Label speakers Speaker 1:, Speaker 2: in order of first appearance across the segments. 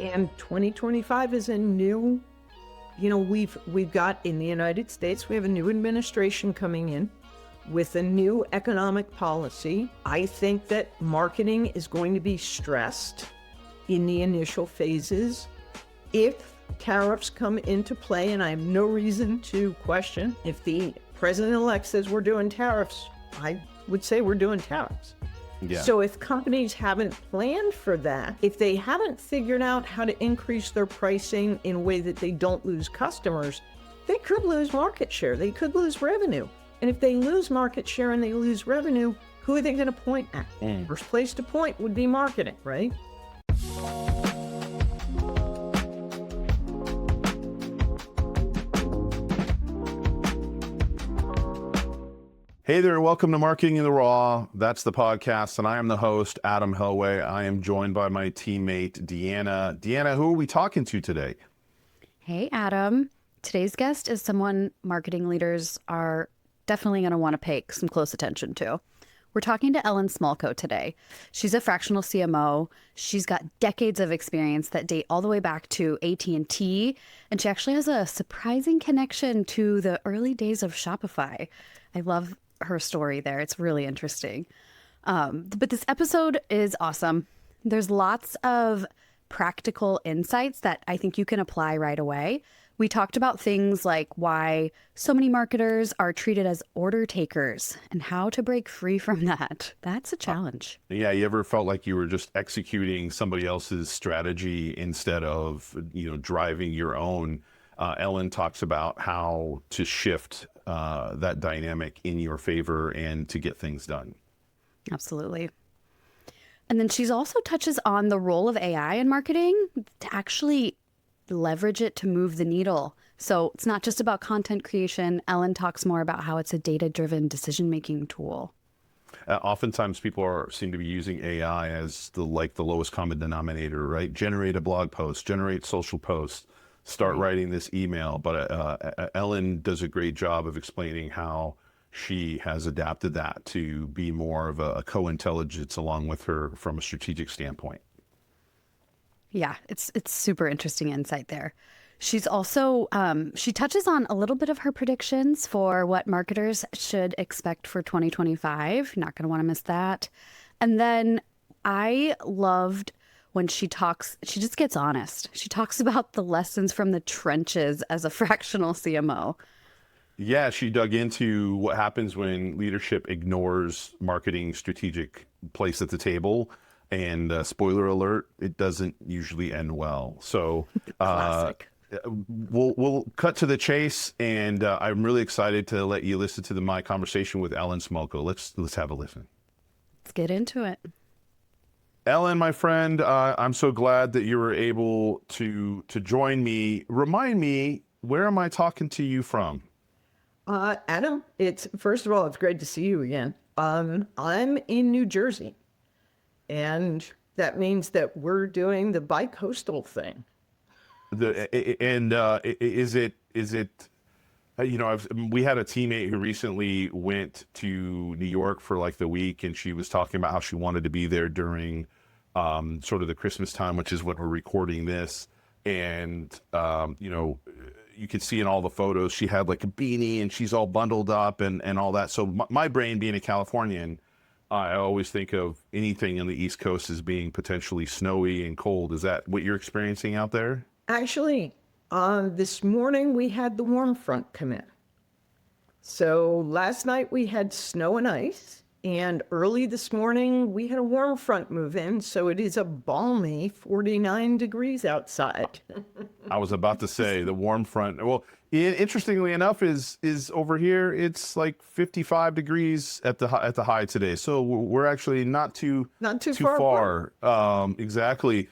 Speaker 1: And 2025 is a new, we've got in the United States, we have a new administration coming in with a new economic policy. I think that marketing is going to be stressed in the initial phases. If tariffs come into play, and I have no reason to question, if the president-elect says we're doing tariffs, I would say we're doing tariffs.
Speaker 2: Yeah.
Speaker 1: So if companies haven't planned for that, if they haven't figured out how to increase their pricing in a way that they don't lose customers, they could lose market share. They could lose revenue. And if they lose market share and they lose revenue, who are they going to point at? First place to point would be marketing, right?
Speaker 2: Hey there, welcome to Marketing in the Raw. That's the podcast, and I am the host, Adam Helweh. I am joined by my teammate, Deanna. Deanna, who are we talking to today?
Speaker 3: Hey, Adam. Today's guest is someone marketing leaders are definitely going to want to pay some close attention to. We're talking to Ellen Smolko today. She's a fractional CMO. She's got decades of experience that date all the way back to AT&T, and she actually has a surprising connection to the early days of Shopify. I love her story there. It's really interesting. But this episode is awesome. There's lots of practical insights that I think you can apply right away. We talked about things like why so many marketers are treated as order takers and how to break free from that. That's a challenge.
Speaker 2: Yeah, you ever felt like you were just executing somebody else's strategy instead of, driving your own? Ellen talks about how to shift that dynamic in your favor and to get things done.
Speaker 3: Absolutely. And then she's also touches on the role of AI in marketing to actually leverage it to move the needle. So it's not just about content creation. Ellen talks more about how it's a data-driven decision-making tool.
Speaker 2: Oftentimes people seem to be using AI as the lowest common denominator, right? Generate a blog post, generate social posts, start writing this email. But Ellen does a great job of explaining how she has adapted that to be more of a co-intelligence along with her from a strategic standpoint.
Speaker 3: Yeah, it's super interesting insight there. She's also, she touches on a little bit of her predictions for what marketers should expect for 2025. Not going to want to miss that. And then I loved when she talks, she just gets honest. She talks about the lessons from the trenches as a fractional CMO.
Speaker 2: Yeah, she dug into what happens when leadership ignores marketing strategic place at the table. And spoiler alert, it doesn't usually end well. So
Speaker 3: Classic.
Speaker 2: We'll cut to the chase, and I'm really excited to let you listen to my conversation with Ellen Smolko. Let's have a listen.
Speaker 3: Let's get into it.
Speaker 2: Ellen, my friend, I'm so glad that you were able to join me. Remind me, where am I talking to you from?
Speaker 1: Adam, first of all, it's great to see you again. I'm in New Jersey. And that means that we're doing the bi-coastal thing.
Speaker 2: Is it? We had a teammate who recently went to New York for the week, and she was talking about how she wanted to be there during sort of the Christmas time, which is when we're recording this. And you could see in all the photos she had a beanie, and she's all bundled up and all that. So my brain, being a Californian, I always think of anything in the East Coast as being potentially snowy and cold. Is that what you're experiencing out there?
Speaker 1: Actually, this morning we had the warm front come in. So last night we had snow and ice, and early this morning we had a warm front move in. So it is a balmy 49 degrees outside.
Speaker 2: I was about to say the warm front. Well, interestingly enough, is over here it's 55 degrees at the high today. So we're actually not too far. Exactly.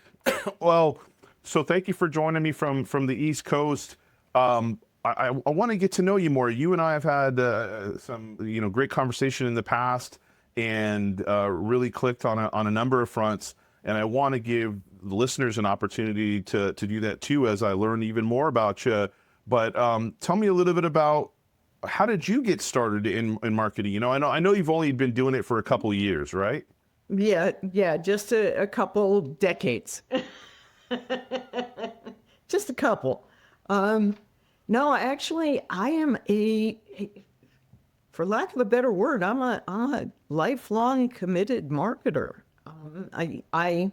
Speaker 2: Well, so thank you for joining me from the East Coast. I want to get to know you more. You and I have had some great conversation in the past, and really clicked on a number of fronts. And I want to give the listeners an opportunity to do that too, as I learn even more about you. But tell me a little bit about, how did you get started in marketing? I know you've only been doing it for a couple of years, right?
Speaker 1: Yeah, just a couple decades. just a couple. No, actually, I am for lack of a better word, I'm a lifelong committed marketer. I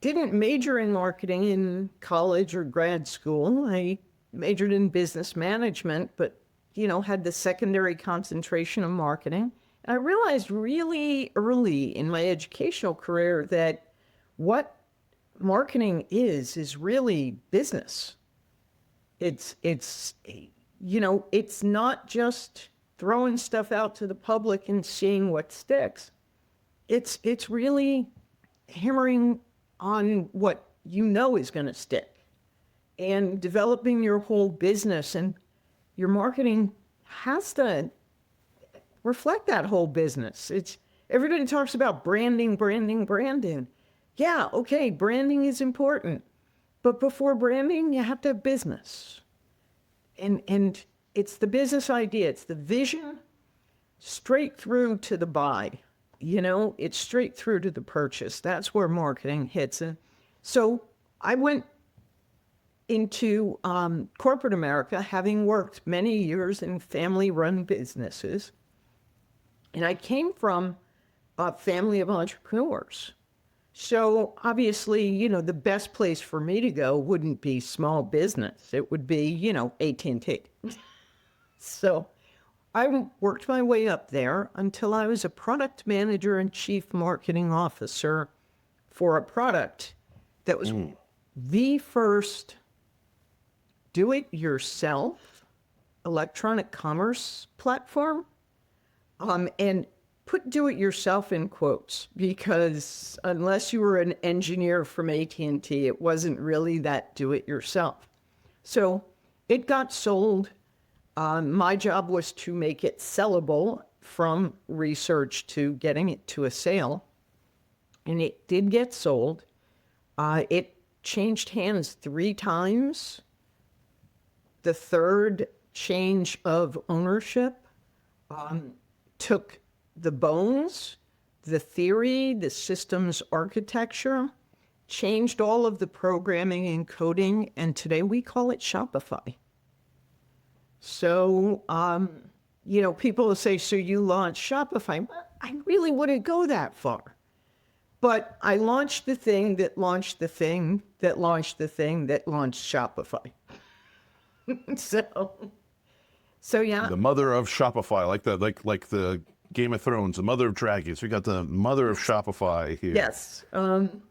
Speaker 1: didn't major in marketing in college or grad school. I majored in business management, but, had the secondary concentration of marketing. And I realized really early in my educational career that what marketing is really business. It's not just throwing stuff out to the public and seeing what sticks. It's really hammering on what is going to stick and developing your whole business, and your marketing has to reflect that whole business. Everybody talks about branding. Yeah, okay, branding is important. But before branding, you have to have business. And it's the business idea, it's the vision straight through to the buy. It's straight through to the purchase. That's where marketing hits. And so I went into corporate America, having worked many years in family-run businesses. And I came from a family of entrepreneurs. So obviously, the best place for me to go wouldn't be small business. It would be, AT&T. So I worked my way up there until I was a product manager and chief marketing officer for a product that was the first do-it-yourself electronic commerce platform. And put do-it-yourself in quotes, because unless you were an engineer from AT&T, it wasn't really that do-it-yourself. So it got sold. My job was to make it sellable from research to getting it to a sale. And it did get sold. It changed hands 3 times. The third change of ownership took the bones, the theory, the systems architecture, changed all of the programming and coding, and today we call it Shopify. So, people will say, so you launched Shopify. Well, I really wouldn't go that far. But I launched the thing that launched the thing that launched the thing that launched Shopify. So yeah.
Speaker 2: The mother of Shopify, like the Game of Thrones, the mother of dragons. We got the mother of Shopify here.
Speaker 1: Yes. And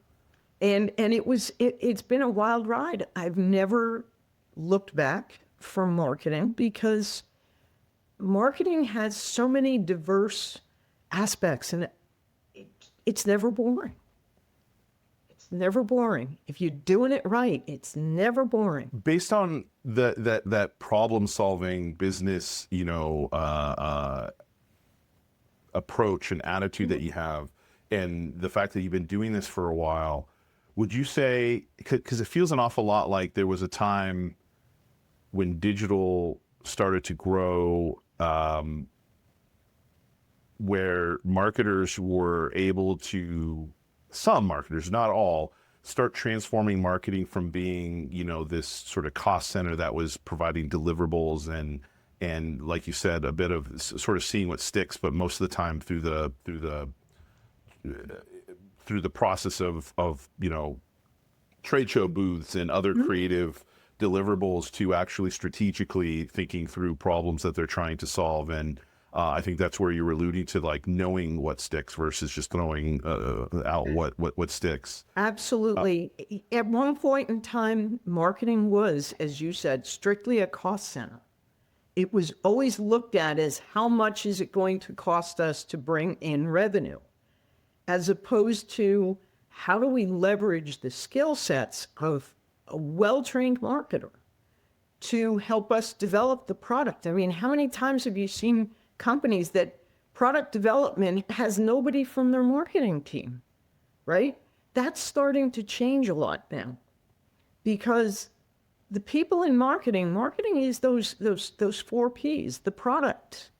Speaker 1: it's been a wild ride. I've never looked back from marketing, because marketing has so many diverse aspects, and it's never boring. It's never boring. If you're doing it right, it's never boring.
Speaker 2: Based on that problem-solving business, approach and attitude that you have, and the fact that you've been doing this for a while, would you say, because it feels an awful lot like there was a time when digital started to grow, where marketers were able to, some marketers, not all, start transforming marketing from being, this sort of cost center that was providing deliverables and like you said, a bit of sort of seeing what sticks, but most of the time through the process of trade show booths and other creative deliverables, to actually strategically thinking through problems that they're trying to solve. And I think that's where you're alluding to, like, knowing what sticks versus just throwing out what sticks.
Speaker 1: Absolutely. At one point in time, marketing was, as you said, strictly a cost center. It was always looked at as, how much is it going to cost us to bring in revenue, as opposed to, how do we leverage the skill sets of a well-trained marketer to help us develop the product? I mean, how many times have you seen companies that product development has nobody from their marketing team, right? That's starting to change a lot now, because the people in marketing is those 4 Ps: the product,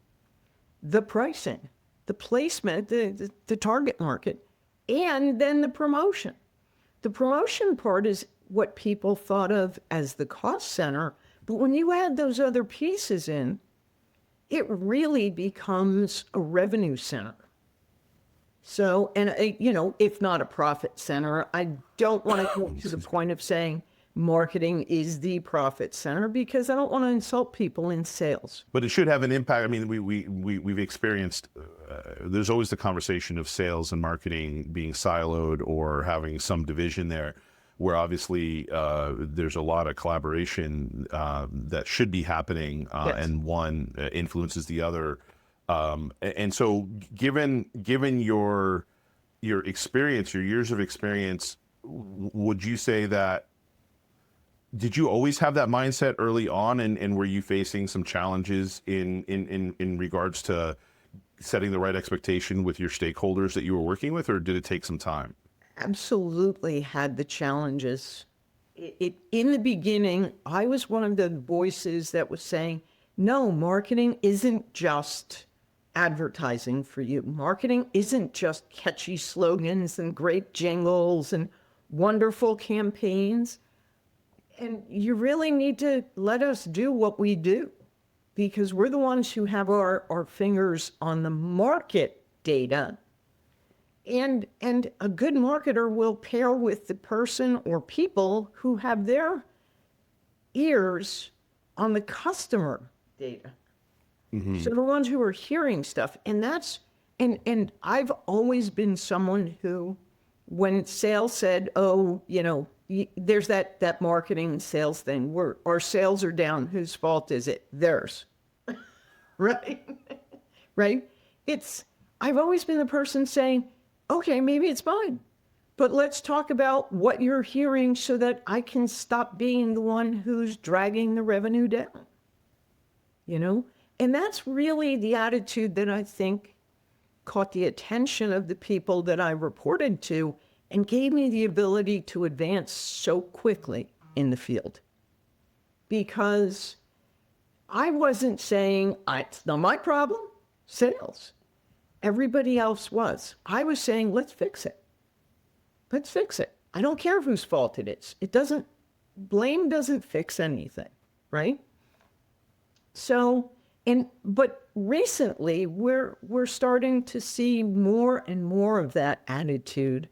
Speaker 1: the pricing, the placement, the target market, and then the promotion. The promotion part is what people thought of as the cost center. But when you add those other pieces in, it really becomes a revenue center. So, and if not a profit center, I don't want to go to the point of saying marketing is the profit center, because I don't want to insult people in sales.
Speaker 2: But it should have an impact. I mean, we've experienced, there's always the conversation of sales and marketing being siloed or having some division there, where obviously there's a lot of collaboration that should be happening,
Speaker 1: Yes.
Speaker 2: and one influences the other. And so given your experience, your years of experience, would you say that, did you always have that mindset early on, and were you facing some challenges in regards to setting the right expectation with your stakeholders that you were working with, or did it take some time?
Speaker 1: Absolutely had the challenges. In the beginning, I was one of the voices that was saying, no, marketing isn't just advertising for you. Marketing isn't just catchy slogans and great jingles and wonderful campaigns. And you really need to let us do what we do, because we're the ones who have our fingers on the market data. And a good marketer will pair with the person or people who have their ears on the customer data. Mm-hmm. So the ones who are hearing stuff. And and I've always been someone who, when sales said, oh, there's that marketing sales thing where our sales are down, whose fault is it? Theirs. Right? Right? I've always been the person saying, okay, maybe it's mine, but let's talk about what you're hearing so that I can stop being the one who's dragging the revenue down. And that's really the attitude that I think caught the attention of the people that I reported to and gave me the ability to advance so quickly in the field. Because I wasn't saying, it's not my problem, sales. Everybody else was. I was saying, let's fix it. Let's fix it. I don't care whose fault it is. Blame doesn't fix anything, right? So, but recently we're starting to see more and more of that attitude.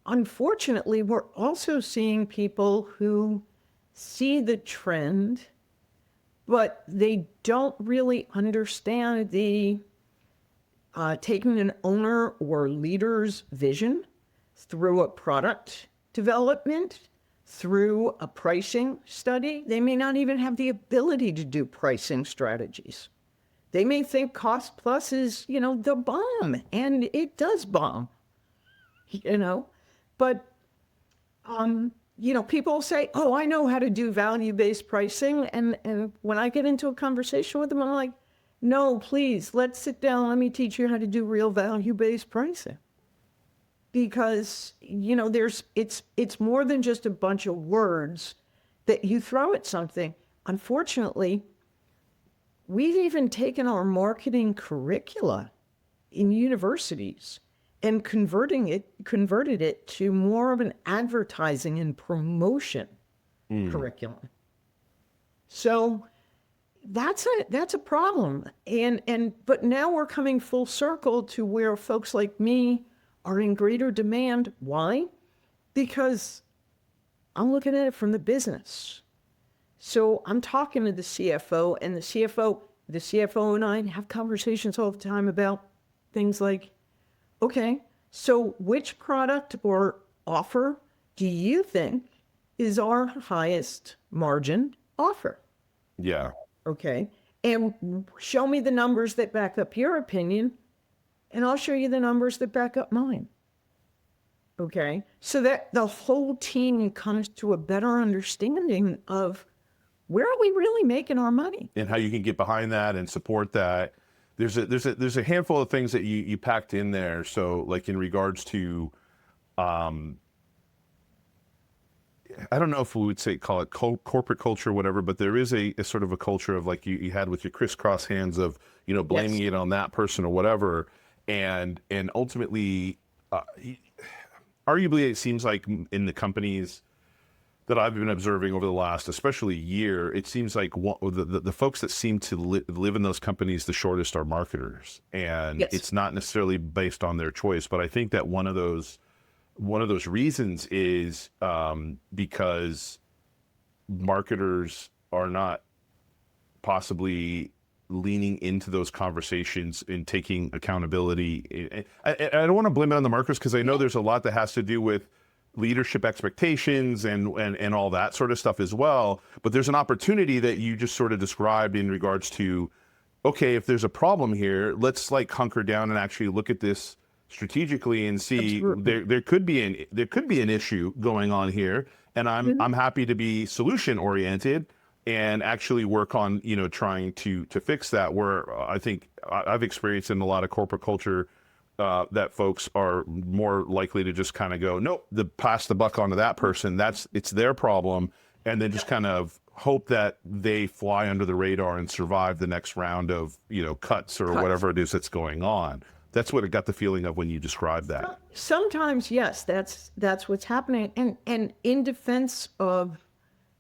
Speaker 1: Unfortunately, we're also seeing people who see the trend, but they don't really understand the taking an owner or leader's vision through a product development, through a pricing study. They may not even have the ability to do pricing strategies. They may think cost plus is, the bomb, and it does bomb, But, people say, oh, I know how to do value-based pricing. And when I get into a conversation with them, I'm like, no, please, let's sit down. Let me teach you how to do real value-based pricing. Because, it's more than just a bunch of words that you throw at something. Unfortunately, we've even taken our marketing curricula in universities and converted it to more of an advertising and promotion curriculum. So that's a problem. But now we're coming full circle to where folks like me are in greater demand. Why? Because I'm looking at it from the business. So I'm talking to the CFO, and the CFO and I have conversations all the time about things like, okay, so which product or offer do you think is our highest margin offer?
Speaker 2: Yeah.
Speaker 1: Okay. And show me the numbers that back up your opinion, and I'll show you the numbers that back up mine. Okay. So that the whole team comes to a better understanding of where are we really making our money?
Speaker 2: And how you can get behind that and support that. There's a handful of things that you packed in there. So like in regards to, I don't know if we would call it corporate culture or whatever, but there is a sort of a culture of like you had with your crisscross hands of, blaming
Speaker 1: Yes.
Speaker 2: it on that person or whatever. And ultimately, arguably it seems like in the companies, that I've been observing over the last, especially year, it seems like the folks that seem to live in those companies the shortest are marketers, and
Speaker 1: Yes.
Speaker 2: it's not necessarily based on their choice. But I think that one of those reasons is because marketers are not possibly leaning into those conversations and taking accountability. I don't want to blame it on the marketers, because I know there's a lot that has to do with leadership expectations and all that sort of stuff as well. But there's an opportunity that you just sort of described in regards to, okay, if there's a problem here, let's like hunker down and actually look at this strategically and see there could be an issue going on here, and I'm happy to be solution oriented and actually work on trying to fix that. Where I think I've experienced in a lot of corporate culture that folks are more likely to just kind of go, nope, pass the buck on to that person. It's their problem, and then just kind of hope that they fly under the radar and survive the next round of cuts or whatever it is that's going on. That's what I got the feeling of when you described that.
Speaker 1: Sometimes, yes, that's what's happening. And in defense of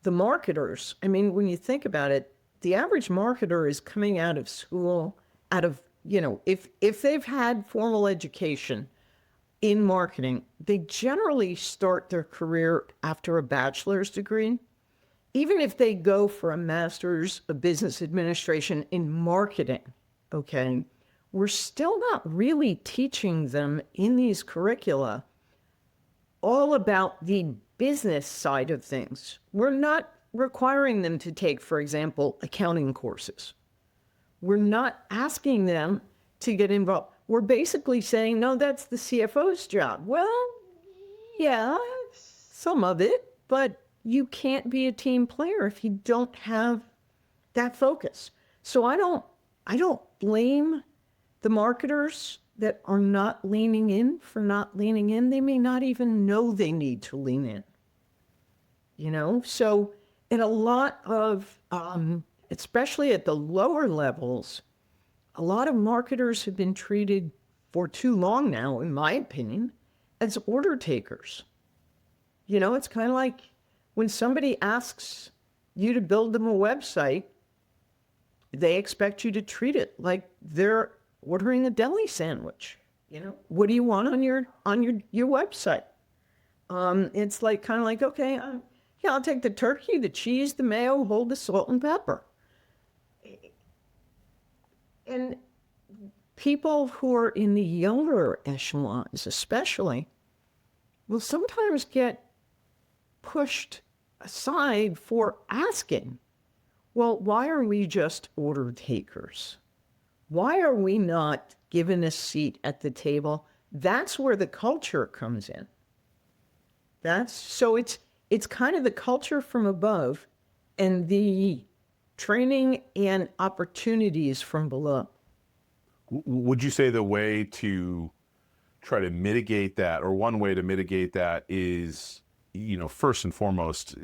Speaker 1: the marketers, I mean, when you think about it, the average marketer is coming out of school, if they've had formal education in marketing, they generally start their career after a bachelor's degree. Even if they go for a master's of business administration in marketing, okay, we're still not really teaching them in these curricula all about the business side of things. We're not requiring them to take, for example, accounting courses. We're not asking them to get involved. We're basically saying, no, that's the CFO's job. Well, yeah, some of it, but you can't be a team player if you don't have that focus. So I don't blame the marketers that are not leaning in for not leaning in. They may not even know they need to lean in. So in a lot of, especially at the lower levels, a lot of marketers have been treated for too long now, in my opinion, as order takers. It's kind of like when somebody asks you to build them a website, they expect you to treat it like they're ordering a deli sandwich. What do you want on your website? It's like kind of like, okay, I'll take the turkey, the cheese, the mayo, hold the salt and pepper. And people who are in the younger echelons, especially, will sometimes get pushed aside for asking, well, why are we just order takers? Why are we not given a seat at the table? That's where the culture comes in. So it's kind of the culture from above and the training and opportunities from below.
Speaker 2: Would you say the way to try to mitigate that, or one way to mitigate that, is, first and foremost,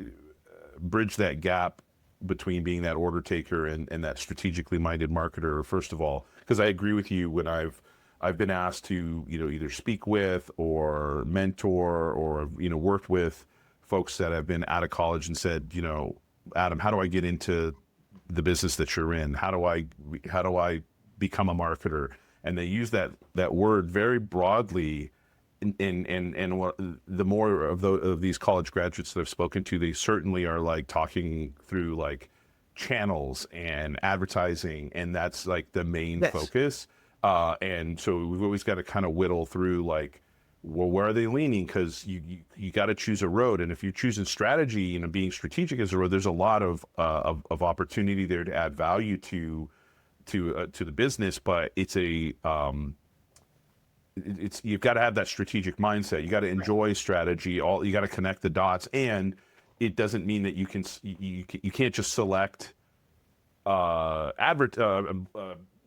Speaker 2: bridge that gap between being that order taker and that strategically minded marketer, first of all? Because I agree with you, when I've been asked to either speak with or mentor or worked with folks that have been out of college and said, Adam, how do I get into the business that you're in? How do I become a marketer? And they use that word very broadly. And what, the more of these college graduates that I've spoken to, they certainly are like talking through like channels and advertising, and that's like the main focus. And so we've always got to kind of whittle through like, well, where are they leaning? Because you got to choose a road, and if you're choosing strategy, being strategic as a road, there's a lot of opportunity there to add value to the business, but it's you've got to have that strategic mindset. You got to enjoy strategy. You got to connect the dots, and it doesn't mean that you can't just select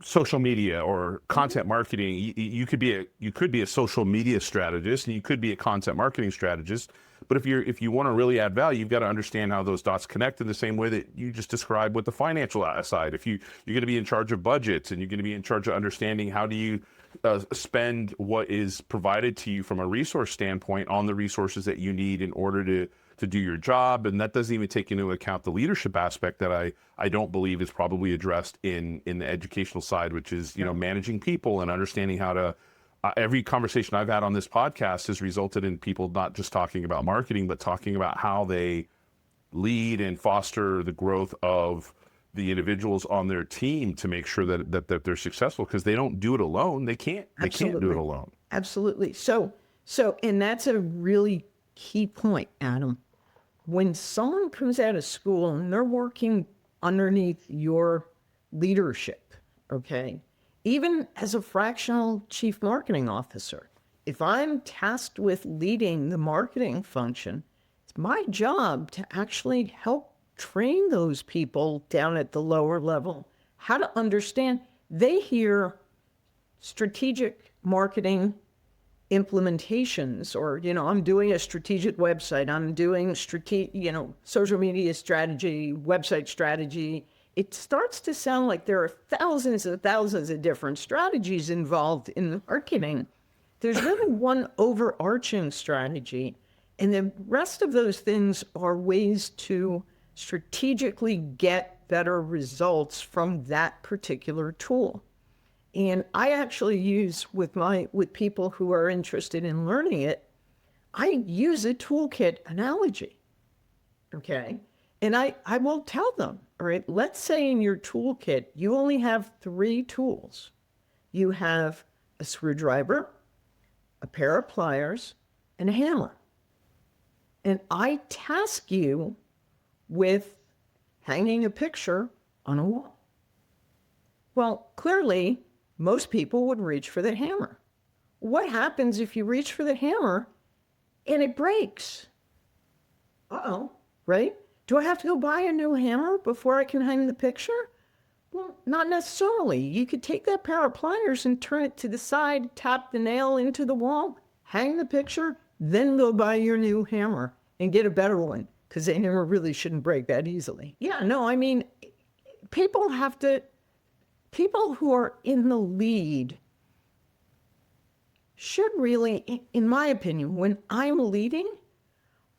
Speaker 2: social media or content marketing. You could be a social media strategist, and you could be a content marketing strategist. But if you want to really add value, you've got to understand how those dots connect in the same way that you just described with the financial side. If you're going to be in charge of budgets, and you're going to be in charge of understanding how do you spend what is provided to you from a resource standpoint on the resources that you need in order to do your job. And that doesn't even take into account the leadership aspect that I don't believe is probably addressed in the educational side, which is, managing people and understanding how to, every conversation I've had on this podcast has resulted in people not just talking about marketing, but talking about how they lead and foster the growth of the individuals on their team to make sure that they're successful, because they don't do it alone. They can't do it alone.
Speaker 1: Absolutely. So, and that's a really key point, Adam. When someone comes out of school and they're working underneath your leadership, okay, even as a fractional chief marketing officer, if I'm tasked with leading the marketing function, it's my job to actually help train those people down at the lower level how to understand. They hear strategic marketing implementations, or, I'm doing a strategic website, I'm doing social media strategy, website strategy. It starts to sound like there are thousands and thousands of different strategies involved in marketing. There's really one overarching strategy, and the rest of those things are ways to strategically get better results from that particular tool. And I actually use with people who are interested in learning it, I use a toolkit analogy. Okay. And I will tell them, all right, let's say in your toolkit, you only have 3 tools. You have a screwdriver, a pair of pliers, and a hammer. And I task you with hanging a picture on a wall. Well, clearly, most people would reach for the hammer. What happens if you reach for the hammer and it breaks? Uh-oh, right? Do I have to go buy a new hammer before I can hang the picture? Well, not necessarily. You could take that pair of pliers and turn it to the side, tap the nail into the wall, hang the picture, then go buy your new hammer and get a better one, because they never really shouldn't break that easily. Yeah, no, I mean, people who are in the lead should really, in my opinion, when I'm leading,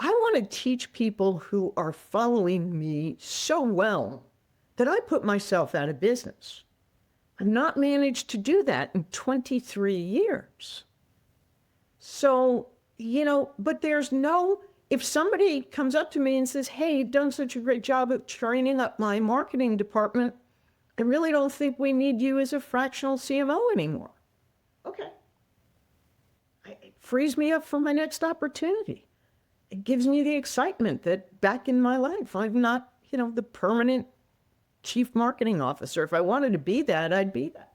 Speaker 1: I want to teach people who are following me so well that I put myself out of business. I've not managed to do that in 23 years. So, but if somebody comes up to me and says, hey, you've done such a great job of training up my marketing department, I really don't think we need you as a fractional CMO anymore. Okay. It frees me up for my next opportunity. It gives me the excitement that back in my life, I'm not, the permanent chief marketing officer. If I wanted to be that, I'd be that.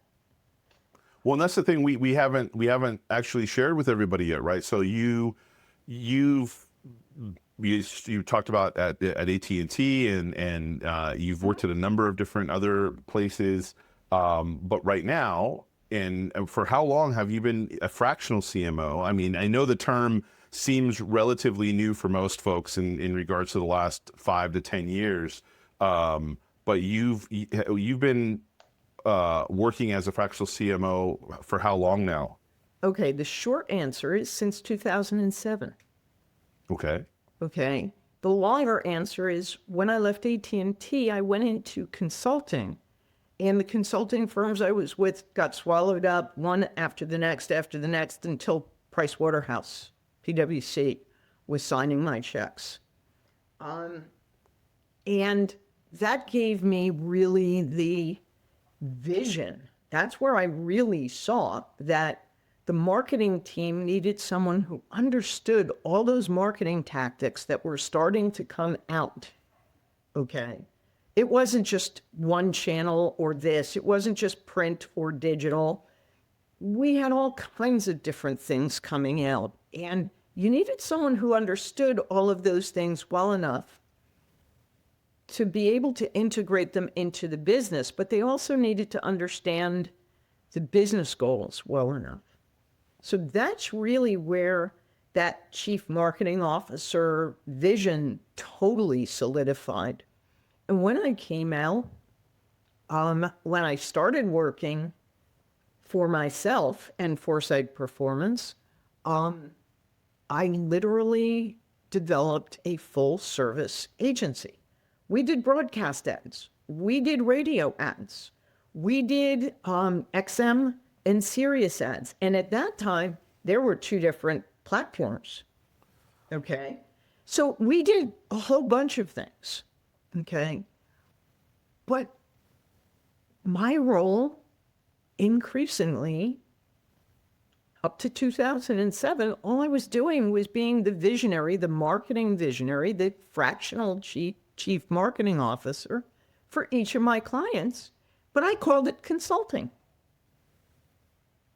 Speaker 2: Well, and that's the thing we haven't actually shared with everybody yet, right? So you talked about at AT&T and you've worked at a number of different other places, but right now, and for how long have you been a fractional CMO? I mean, I know the term seems relatively new for most folks in regards to the last 5 to 10 years, but you've been working as a fractional CMO for how long now?
Speaker 1: Okay, the short answer is since 2007.
Speaker 2: Okay.
Speaker 1: Okay. The longer answer is when I left AT&T, I went into consulting, and the consulting firms I was with got swallowed up one after the next until Pricewaterhouse, PwC, was signing my checks. And that gave me really the vision. That's where I really saw that the marketing team needed someone who understood all those marketing tactics that were starting to come out. Okay. It wasn't just one channel or this. It wasn't just print or digital. We had all kinds of different things coming out. And you needed someone who understood all of those things well enough to be able to integrate them into the business, but they also needed to understand the business goals well enough. So that's really where that chief marketing officer vision totally solidified. And when I came out, when I started working for myself and Foresight Performance, I literally developed a full service agency. We did broadcast ads. We did radio ads. We did XM and Sirius ads. And at that time, there were two different platforms. Okay. So we did a whole bunch of things. Okay. But my role increasingly up to 2007, all I was doing was being the visionary, the marketing visionary, the fractional chief marketing officer for each of my clients. But I called it consulting.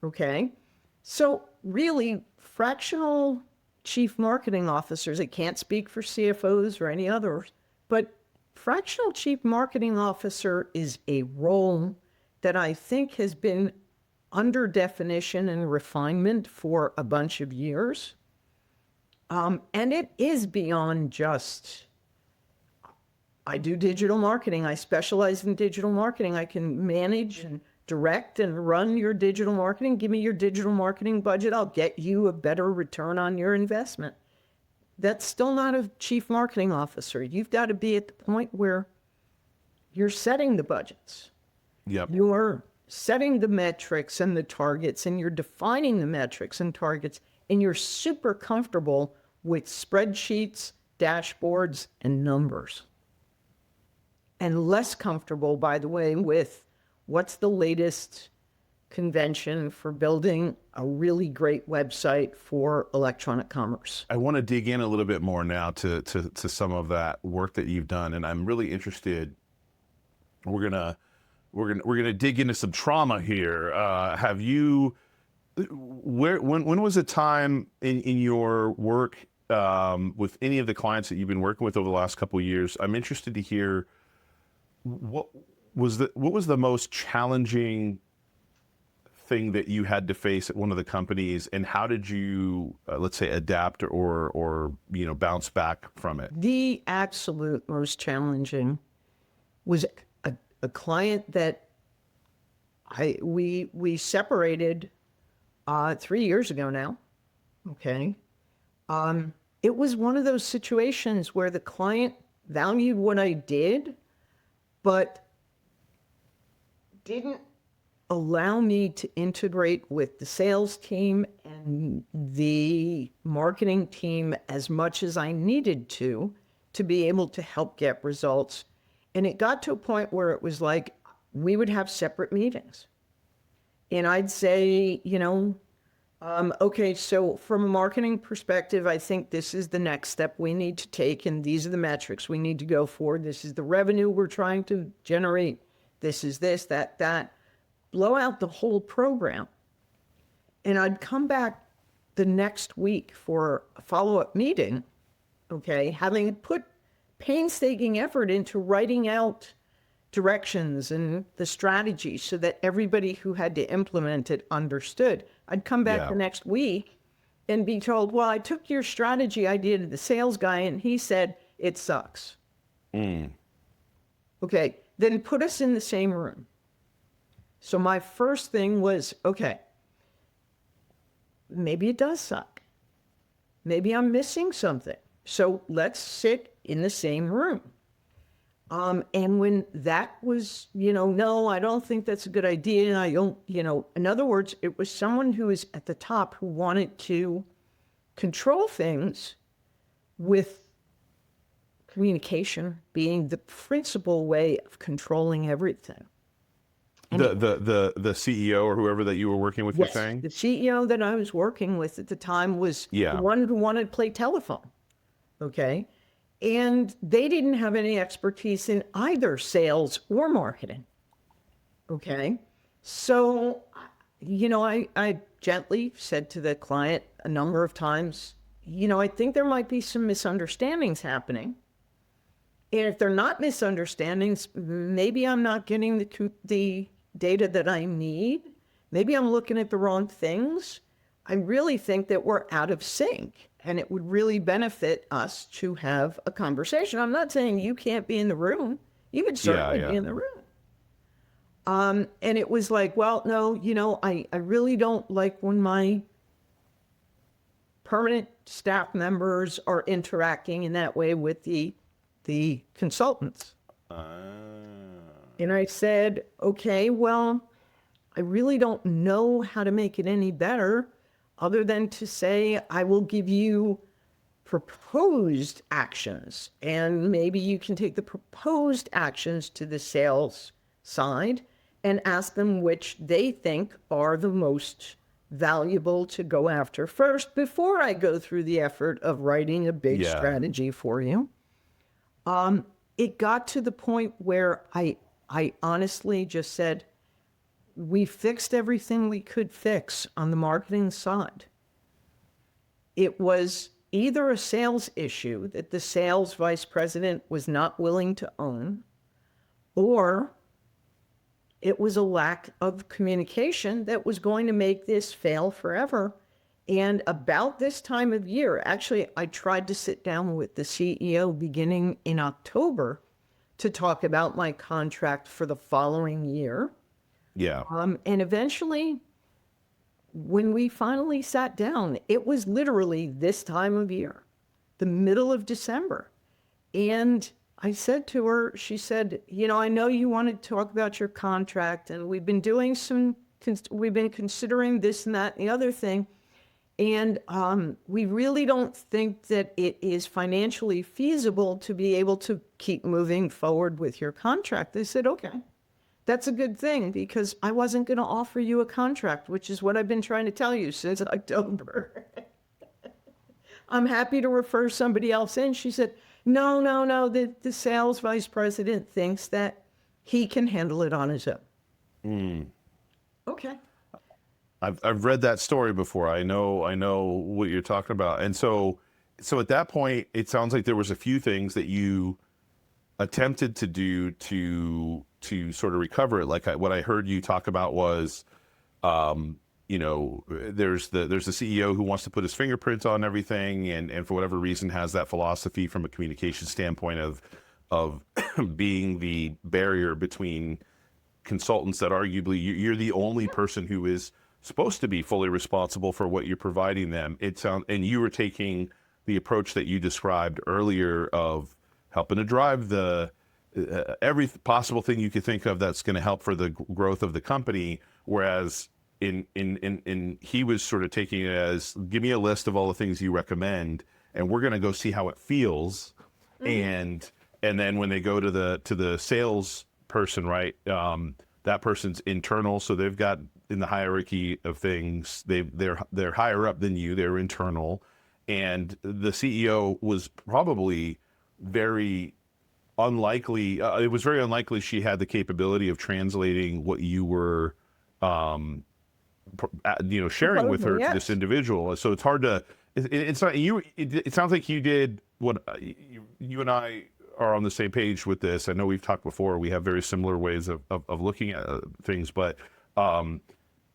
Speaker 1: Okay. So really, fractional chief marketing officers, I can't speak for CFOs or any others, but fractional chief marketing officer is a role that I think has been under definition and refinement for a bunch of years. And it is beyond just, I do digital marketing. I specialize in digital marketing. I can manage and direct and run your digital marketing. Give me your digital marketing budget. I'll get you a better return on your investment. That's still not a chief marketing officer. You've got to be at the point where you're setting the budgets.
Speaker 2: Yep.
Speaker 1: You're setting the metrics and the targets, and you're defining the metrics and targets, and you're super comfortable with spreadsheets, dashboards, and numbers. And less comfortable, by the way, with what's the latest convention for building a really great website for electronic commerce.
Speaker 2: I want to dig in a little bit more now to some of that work that you've done, and I'm really interested. We're gonna dig into some trauma here. Have you? When was a time in your work with any of the clients that you've been working with over the last couple of years? I'm interested to hear what was the most challenging thing that you had to face at one of the companies, and how did you, let's say, adapt or bounce back from it?
Speaker 1: The absolute most challenging was a client that we separated 3 years ago now. Okay. It was one of those situations where the client valued what I did, but didn't allow me to integrate with the sales team and the marketing team as much as I needed to be able to help get results. And it got to a point where it was like, we would have separate meetings. And I'd say, okay, so from a marketing perspective, I think this is the next step we need to take, and these are the metrics we need to go for. This is the revenue we're trying to generate. This is this, that. Blow out the whole program. And I'd come back the next week for a follow-up meeting, okay, having put painstaking effort into writing out directions and the strategy so that everybody who had to implement it understood. I'd come back the next week and be told, well, I took your strategy idea to the sales guy and he said, it sucks. Okay, then put us in the same room. So my first thing was, okay, maybe it does suck. Maybe I'm missing something. So let's sit in the same room. And when that was, no, I don't think that's a good idea. And I don't, in other words, it was someone who was at the top who wanted to control things, with communication being the principal way of controlling everything. And
Speaker 2: the CEO or whoever that you were working with,
Speaker 1: yes,
Speaker 2: you're saying?
Speaker 1: The CEO that I was working with at the time was the one who wanted to play telephone. Okay. And they didn't have any expertise in either sales or marketing. Okay. So, I gently said to the client a number of times, I think there might be some misunderstandings happening. And if they're not misunderstandings, maybe I'm not getting the data that I need. Maybe I'm looking at the wrong things. I really think that we're out of sync, and it would really benefit us to have a conversation. I'm not saying you can't be in the room. You could certainly be in the room. And it was like, well, no, I really don't like when my permanent staff members are interacting in that way with the consultants. And I said, okay, well, I really don't know how to make it any better other than to say, I will give you proposed actions, and maybe you can take the proposed actions to the sales side and ask them which they think are the most valuable to go after first before I go through the effort of writing a big strategy for you. It got to the point where I honestly just said, we fixed everything we could fix on the marketing side. It was either a sales issue that the sales vice president was not willing to own, or it was a lack of communication that was going to make this fail forever. And about this time of year, actually, I tried to sit down with the CEO beginning in October to talk about my contract for the following year.
Speaker 2: Yeah.
Speaker 1: And eventually, when we finally sat down, it was literally this time of year, the middle of December. And I said to her, she said, you know, I know you want to talk about your contract, and we've been considering this and that and the other thing. And we really don't think that it is financially feasible to be able to keep moving forward with your contract. They said, okay, that's a good thing, because I wasn't going to offer you a contract, which is what I've been trying to tell you since October. I'm happy to refer somebody else in. She said, no, the sales vice president thinks that he can handle it on his own. Okay.
Speaker 2: I've read that story before. I know what you're talking about. And so at that point, it sounds like there was a few things that you attempted to do to sort of recover it. Like what I heard you talk about was, you know, there's the CEO who wants to put his fingerprint on everything, and for whatever reason has that philosophy from a communication standpoint of being the barrier between consultants that arguably you're the only person who is supposed to be fully responsible for what you're providing them. And you were taking the approach that you described earlier of helping to drive the every possible thing you could think of that's going to help for the growth of the company. Whereas he was sort of taking it as, give me a list of all the things you recommend, and we're going to go see how it feels. And then when they go to the sales person, right, that person's internal, so they've got, in the hierarchy of things, they're higher up than you, they're internal, and the CEO was probably very unlikely. It was very unlikely she had the capability of translating what you were, sharing with her, to this individual. So it's hard to. It's not you. It sounds like you did what you and I are on the same page with this. I know we've talked before. We have very similar ways of looking at things, but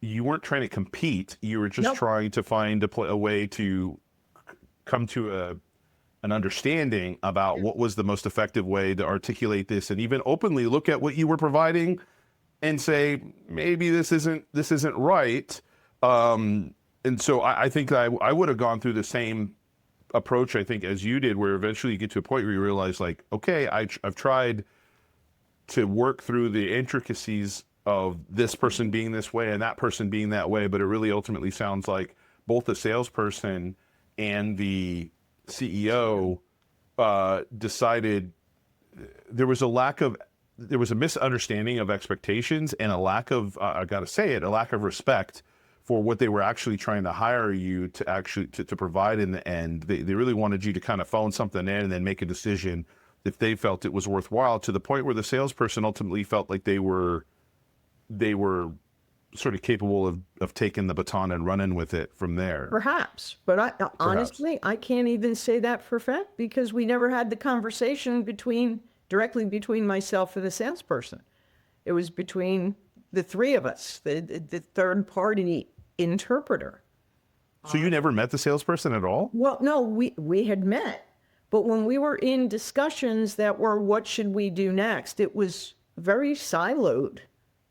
Speaker 2: you weren't trying to compete. You were just trying to find a way to come to an understanding about what was the most effective way to articulate this, and even openly look at what you were providing and say, maybe this isn't right. And so I think I would have gone through the same approach, I think, as you did, where eventually you get to a point where you realize, like, okay, I've tried to work through the intricacies of this person being this way and that person being that way, but it really ultimately sounds like both the salesperson and the CEO decided there was a misunderstanding of expectations and a lack of, I got to say it, a lack of respect for what they were actually trying to hire you to provide in the end. They really wanted you to kind of phone something in and then make a decision if they felt it was worthwhile, to the point where the salesperson ultimately felt like they were sort of capable of taking the baton and running with it from there.
Speaker 1: Perhaps. But honestly, I can't even say that for a fact, because we never had the conversation directly between myself and the salesperson. It was between the three of us, the third party interpreter.
Speaker 2: So you never met the salesperson at all?
Speaker 1: Well, no, we had met. But when we were in discussions that were, what should we do next? It was very siloed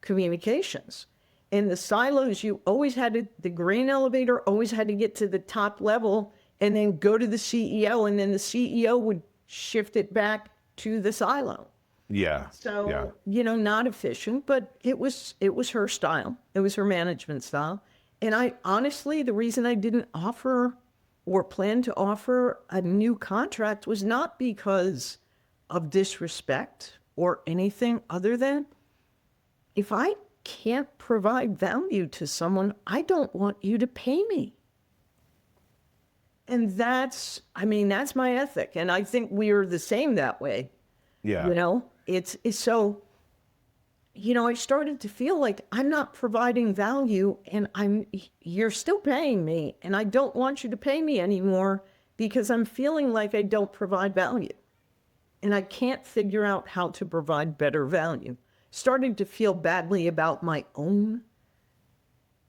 Speaker 1: communications. In the silos, you always had the grain elevator always had to get to the top level and then go to the CEO, and then the CEO would shift it back to the silo.
Speaker 2: Yeah.
Speaker 1: So,
Speaker 2: yeah.
Speaker 1: Not efficient, but it was her style. It was her management style. And I honestly, the reason I didn't offer or plan to offer a new contract was not because of disrespect or anything other than, if I can't provide value to someone, I don't want you to pay me. And that's my ethic. And I think we're the same that way.
Speaker 2: Yeah.
Speaker 1: It's so, I started to feel like I'm not providing value, and you're still paying me, and I don't want you to pay me anymore because I'm feeling like I don't provide value. And I can't figure out how to provide better value. Starting to feel badly about my own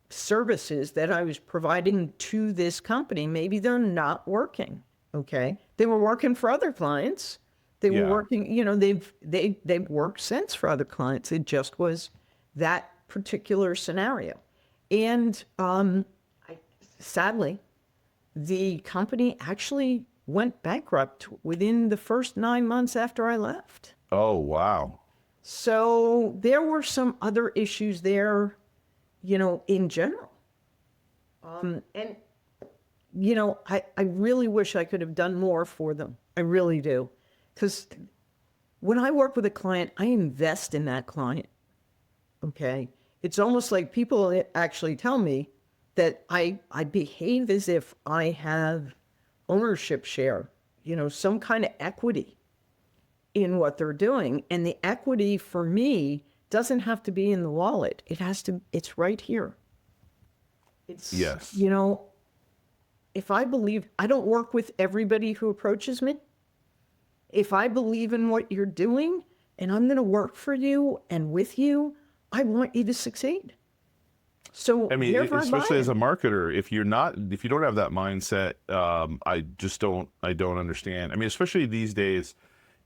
Speaker 1: services that I was providing to this company. Maybe they're not working. Okay. They were working for other clients. They were
Speaker 2: Yeah.
Speaker 1: working, they've worked since for other clients. It just was that particular scenario. And sadly, the company actually went bankrupt within the first 9 months after I left.
Speaker 2: Oh, wow.
Speaker 1: So there were some other issues there, in general. And, I really wish I could have done more for them. I really do. Because when I work with a client, I invest in that client. Okay. It's almost like people actually tell me that I behave as if I have ownership share, some kind of equity in what they're doing. And the equity for me doesn't have to be in the wallet. It's right here.
Speaker 2: Yes.
Speaker 1: If I believe, I don't work with everybody who approaches me. If I believe in what you're doing and I'm going to work for you and with you, I want you to succeed. So
Speaker 2: especially as a marketer, if you don't have that mindset, I don't understand. Especially these days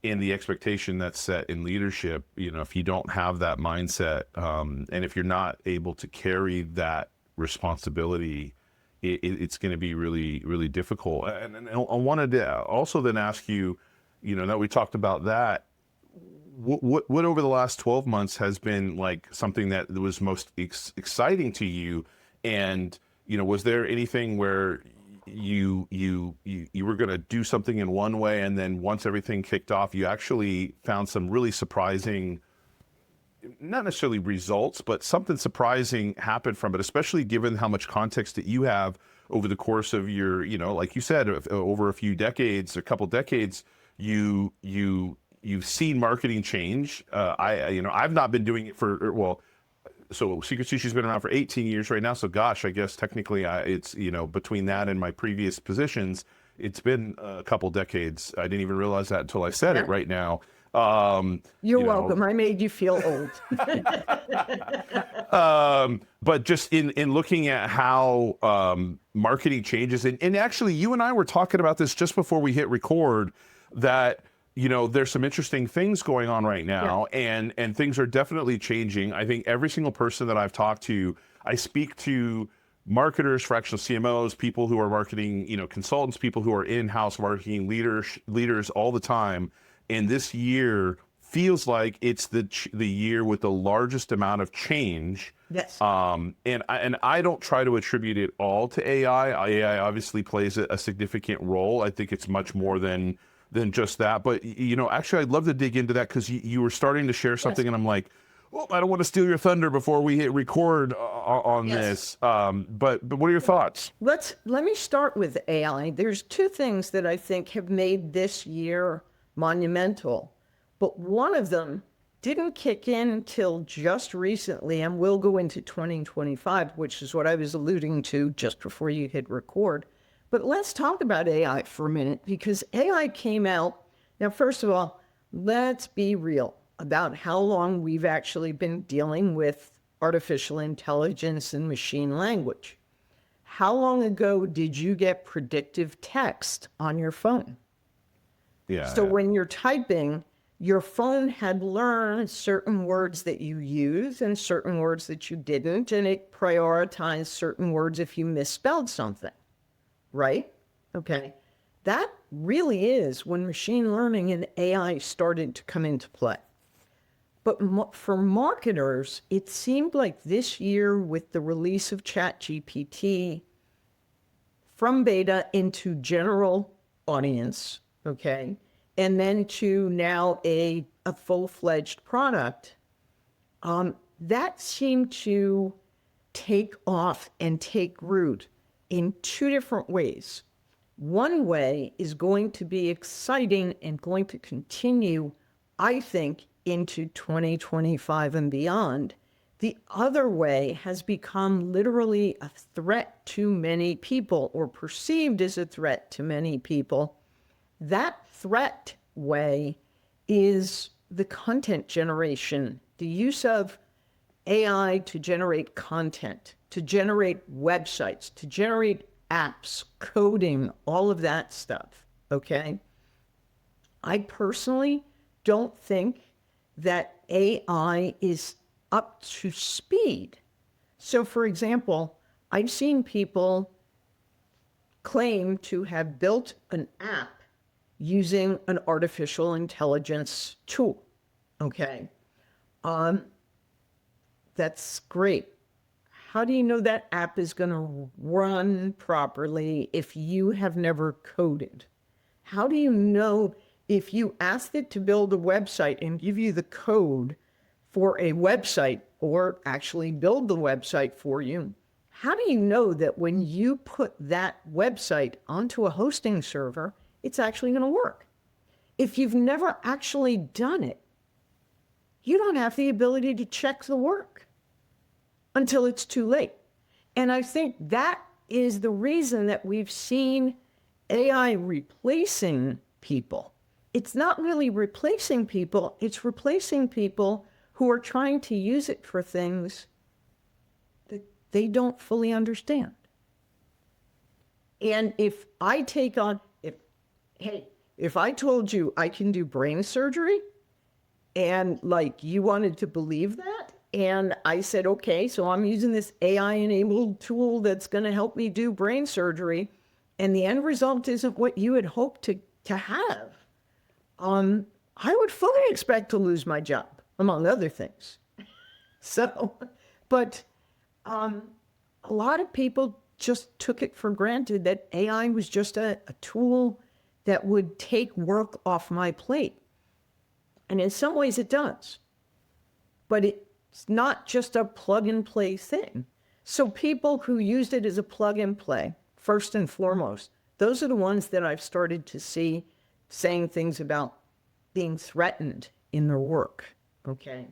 Speaker 2: in the expectation that's set in leadership, if you don't have that mindset, and if you're not able to carry that responsibility, it's going to be really, really difficult. And I wanted to also then ask you, that we talked about that, what over the last 12 months has been like something that was most exciting to you? And, was there anything where you were going to do something in one way, and then once everything kicked off, you actually found some really surprising, not necessarily results, but something surprising happened from it, especially given how much context that you have over the course of your, like you said, over a couple decades, you've seen marketing change. I've not been doing it so Secret Sushi's been around for 18 years right now. So gosh, I guess technically it's, between that and my previous positions, it's been a couple decades. I didn't even realize that until I said it right now.
Speaker 1: You're welcome. I made you feel old.
Speaker 2: But just in looking at how marketing changes, and actually you and I were talking about this just before we hit record, that there's some interesting things going on right now, and things are definitely changing. I think every single person that I've talked to, I speak to marketers, fractional CMOs, people who are marketing, consultants, people who are in-house marketing leaders all the time. And this year feels like it's the year with the largest amount of change.
Speaker 1: Yes.
Speaker 2: And I don't try to attribute it all to AI. AI obviously plays a significant role. I think it's much more than just that. But, actually, I'd love to dig into that, because you were starting to share something, and I'm like, well, I don't want to steal your thunder before we hit record on this. But what are your thoughts?
Speaker 1: Let me start with AI. There's two things that I think have made this year monumental, but one of them didn't kick in until just recently, and will go into 2025, which is what I was alluding to just before you hit record. But let's talk about AI for a minute, because AI came out. Now, first of all, let's be real about how long we've actually been dealing with artificial intelligence and machine language. How long ago did you get predictive text on your phone?
Speaker 2: Yeah.
Speaker 1: So when you're typing, your phone had learned certain words that you use and certain words that you didn't, and it prioritized certain words if you misspelled something, right? Okay. That really is when machine learning and AI started to come into play. But for marketers, it seemed like this year with the release of ChatGPT from beta into general audience, okay, and then to now a full-fledged product, that seemed to take off and take root in two different ways. One way is going to be exciting and going to continue, I think, into 2025 and beyond. The other way has become literally a threat to many people, or perceived as a threat to many people. That threat way is the content generation, the use of AI to generate content, to generate websites, to generate apps, coding, all of that stuff, okay? I personally don't think that AI is up to speed. So, for example, I've seen people claim to have built an app using an artificial intelligence tool, okay? That's great. How do you know that app is going to run properly if you have never coded? How do you know if you asked it to build a website and give you the code for a website, or actually build the website for you? How do you know that when you put that website onto a hosting server, it's actually going to work? If you've never actually done it, you don't have the ability to check the work until it's too late. And I think that is the reason that we've seen AI replacing people. It's not really replacing people, it's replacing people who are trying to use it for things that they don't fully understand. And if I take on, if I told you I can do brain surgery, and like you wanted to believe that, and I said, okay, so I'm using this AI-enabled tool that's going to help me do brain surgery, and the end result isn't what you had hoped to have, I would fully expect to lose my job, among other things. So, but a lot of people just took it for granted that AI was just a tool that would take work off my plate. And in some ways it does. But it's not just a plug and play thing. So people who used it as a plug and play, first and foremost, those are the ones that I've started to see saying things about being threatened in their work, okay?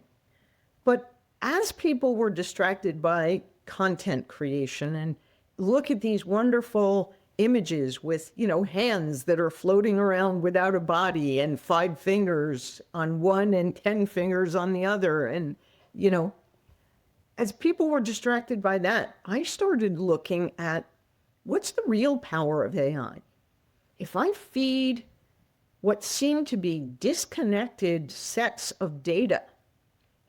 Speaker 1: But as people were distracted by content creation and look at these wonderful images with, hands that are floating around without a body and 5 fingers on one and 10 fingers on the other. And, as people were distracted by that, I started looking at what's the real power of AI. If I feed what seem to be disconnected sets of data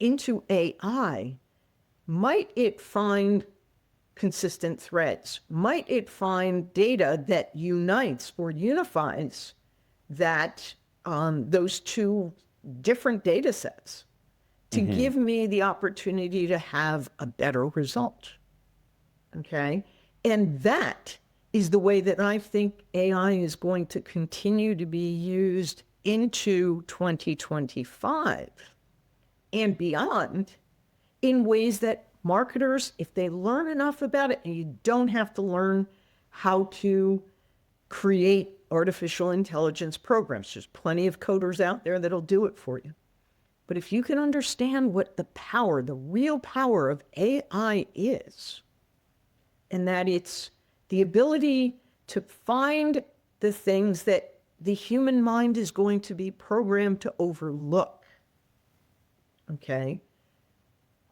Speaker 1: into AI, might it find consistent threads? Might it find data that unites or unifies that those two different data sets to give me the opportunity to have a better result? Okay? And that is the way that I think AI is going to continue to be used into 2025 and beyond, in ways that marketers, if they learn enough about it, and you don't have to learn how to create artificial intelligence programs. There's plenty of coders out there that'll do it for you. But if you can understand what the power, the real power of AI is, and that it's the ability to find the things that the human mind is going to be programmed to overlook, okay?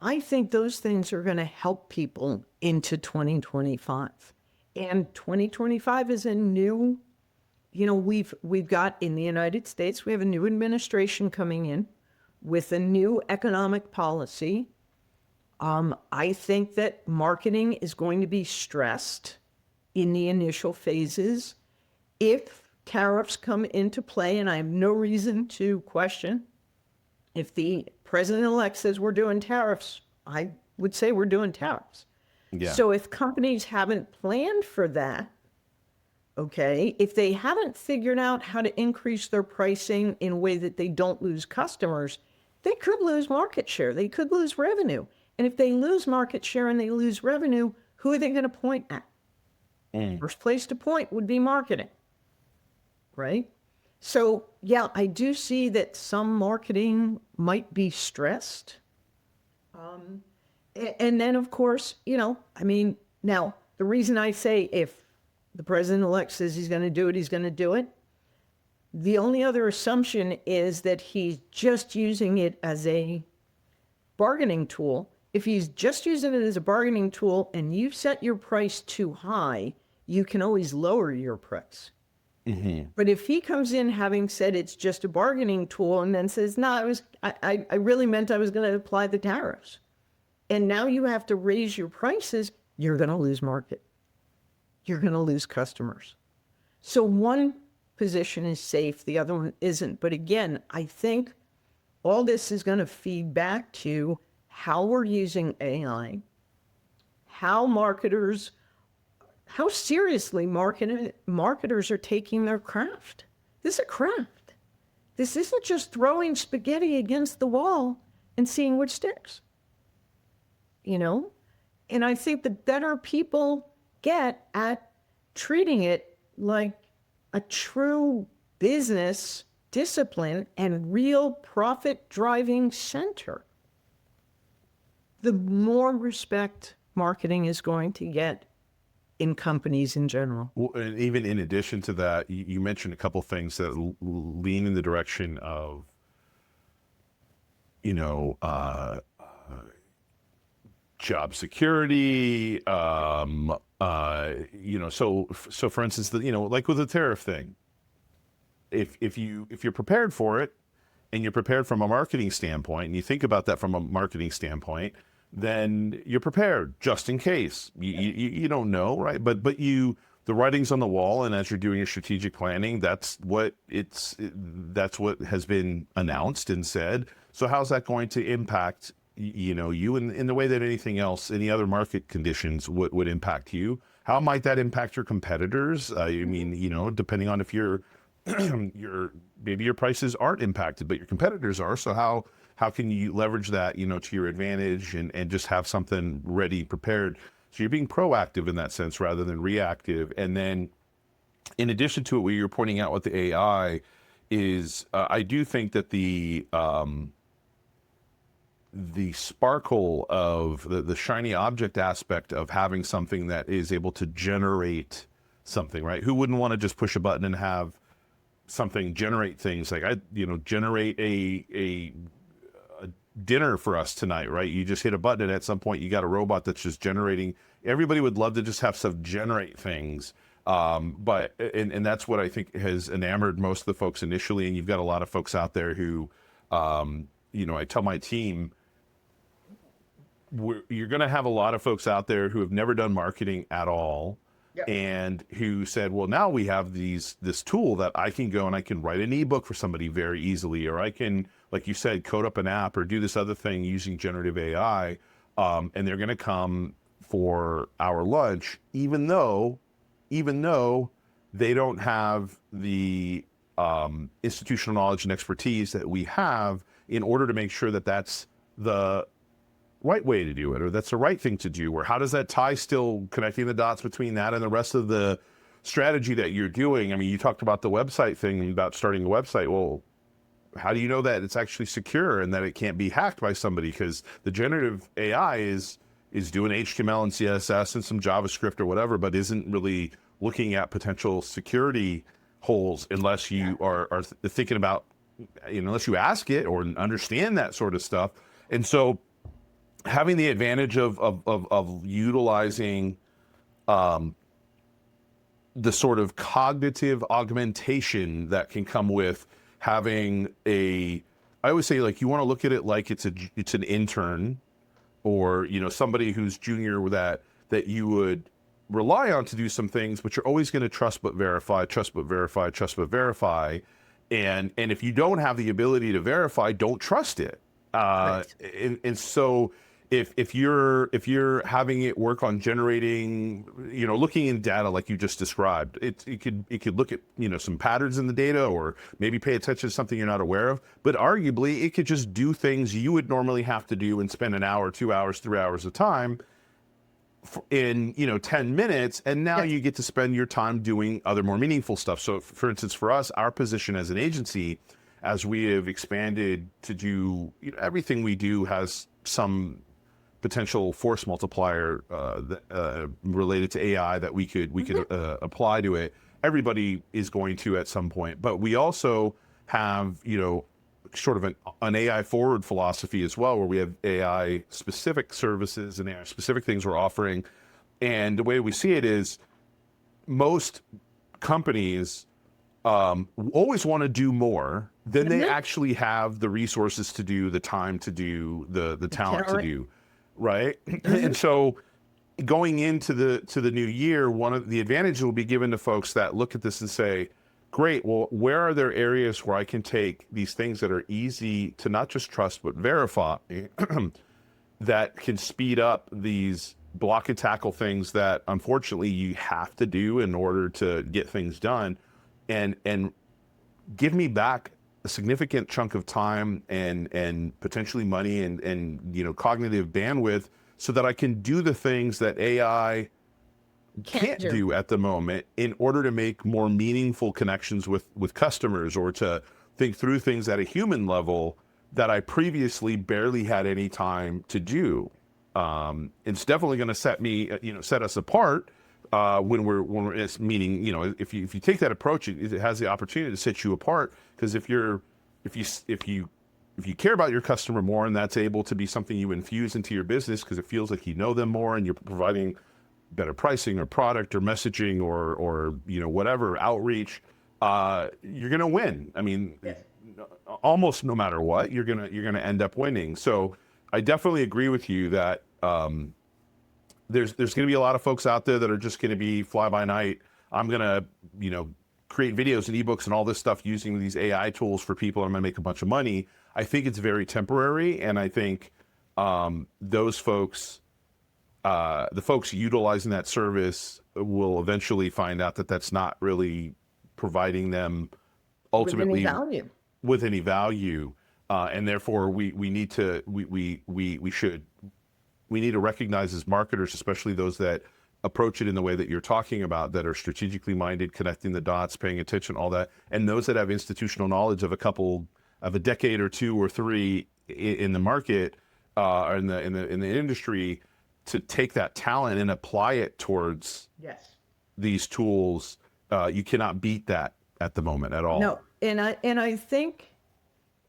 Speaker 1: I think those things are going to help people into 2025. And 2025 is a new, we've got in the United States, we have a new administration coming in with a new economic policy. I think that marketing is going to be stressed in the initial phases. if tariffs come into play, and I have no reason to question, if the president-elect says we're doing tariffs, I would say we're doing tariffs.
Speaker 2: Yeah.
Speaker 1: So if companies haven't planned for that, okay, if they haven't figured out how to increase their pricing in a way that they don't lose customers, they could lose market share. They could lose revenue. And if they lose market share and they lose revenue, who are they going to point at? First place to point would be marketing, right? So, yeah, I do see that some marketing might be stressed. And then, of course, now, the reason I say if the president-elect says he's going to do it, he's going to do it. The only other assumption is that he's just using it as a bargaining tool. If he's just using it as a bargaining tool and you've set your price too high, you can always lower your price. But if he comes in having said it's just a bargaining tool and then says, no, I really meant I was going to apply the tariffs, and now you have to raise your prices, you're going to lose market. You're going to lose customers. So one position is safe, the other one isn't. But again, I think all this is going to feed back to how we're using AI, how seriously marketers are taking their craft. This is a craft. This isn't just throwing spaghetti against the wall and seeing which sticks. And I think the better people get at treating it like a true business discipline and real profit-driving center, the more respect marketing is going to get in companies in general.
Speaker 2: Well, and even in addition to that, you mentioned a couple things that lean in the direction of, job security. So for instance, like with the tariff thing, if you're prepared for it and you're prepared from a marketing standpoint, and you think about that from a marketing standpoint, then you're prepared just in case. You don't know, right? But the writing's on the wall, and as you're doing your strategic planning, that's what has been announced and said. So how's that going to impact you in the way that anything else, any other market conditions would impact you? How might that impact your competitors? Depending on if maybe your prices aren't impacted, but your competitors are. So how can you leverage that, to your advantage and just have something ready, prepared? So you're being proactive in that sense rather than reactive. And then in addition to it, what you're pointing out with the AI is, I do think that the sparkle of the shiny object aspect of having something that is able to generate something, right? Who wouldn't want to just push a button and have something generate things like, generate a dinner for us tonight, right? You just hit a button and at some point you got a robot that's just generating. Everybody would love to just have stuff generate things. But that's what I think has enamored most of the folks initially. And you've got a lot of folks out there who, I tell my team, you're going to have a lot of folks out there who have never done marketing at all. Yep. And who said, well, now we have this tool that I can go and I can write an ebook for somebody very easily, or I can, like you said, code up an app or do this other thing using generative AI. And they're going to come for our lunch, even though they don't have the institutional knowledge and expertise that we have in order to make sure that that's the right way to do it, or that's the right thing to do, or how does that tie, still connecting the dots between that and the rest of the strategy that you're doing? I mean, you talked about the website thing, about starting a website. Well, how do you know that it's actually secure and that it can't be hacked by somebody? Because the generative AI is doing HTML and CSS and some JavaScript or whatever, but isn't really looking at potential security holes unless you are thinking about, unless you ask it or understand that sort of stuff. And so having the advantage of utilizing the sort of cognitive augmentation that can come with having I always say, like, you want to look at it like it's an intern or, somebody who's junior that you would rely on to do some things, but you're always going to trust but verify, trust but verify, trust but verify. And if you don't have the ability to verify, don't trust it.
Speaker 1: Right.
Speaker 2: And so if you're having it work on generating, looking in data like you just described, it could look at, some patterns in the data, or maybe pay attention to something you're not aware of. But arguably, it could just do things you would normally have to do and spend an hour, 2 hours, 3 hours of time in 10 minutes, and now you get to spend your time doing other more meaningful stuff. So for instance, for us, our position as an agency, as we have expanded to do, everything we do has some potential force multiplier related to AI that we could apply to it. Everybody is going to at some point, but we also have sort of an AI forward philosophy as well, where we have AI specific services and AI specific things we're offering. And the way we see it is, most companies always want to do more than they actually have the resources to do, the time to do, the talent to do, right? And so going into the new year, one of the advantages will be given to folks that look at this and say, great, well, where are there areas where I can take these things that are easy to not just trust but verify, that can speed up these block and tackle things that unfortunately you have to do in order to get things done, and give me back a significant chunk of time and potentially money and cognitive bandwidth, so that I can do the things that AI can't do at the moment, in order to make more meaningful connections with customers, or to think through things at a human level that I previously barely had any time to do. It's definitely going to set us apart when we're it's meaning, if you take that approach, it has the opportunity to set you apart, because if you care about your customer more, and that's able to be something you infuse into your business because it feels like you know them more, and you're providing better pricing or product or messaging or whatever outreach, you're going to win. I mean, almost no matter what, you're going to end up winning. So I definitely agree with you that there's going to be a lot of folks out there that are just going to be fly by night. I'm going to create videos and ebooks and all this stuff using these AI tools for people, and I'm going to make a bunch of money. I think it's very temporary, and I think those folks, the folks utilizing that service, will eventually find out that that's not really providing them ultimately with any value, and therefore we need to recognize as marketers, especially those that approach it in the way that you're talking about, that are strategically minded, connecting the dots, paying attention, all that, and those that have institutional knowledge of a decade or two or three in the market, or in the industry, to take that talent and apply it towards these tools. You cannot beat that at the moment at all.
Speaker 1: No, and I think,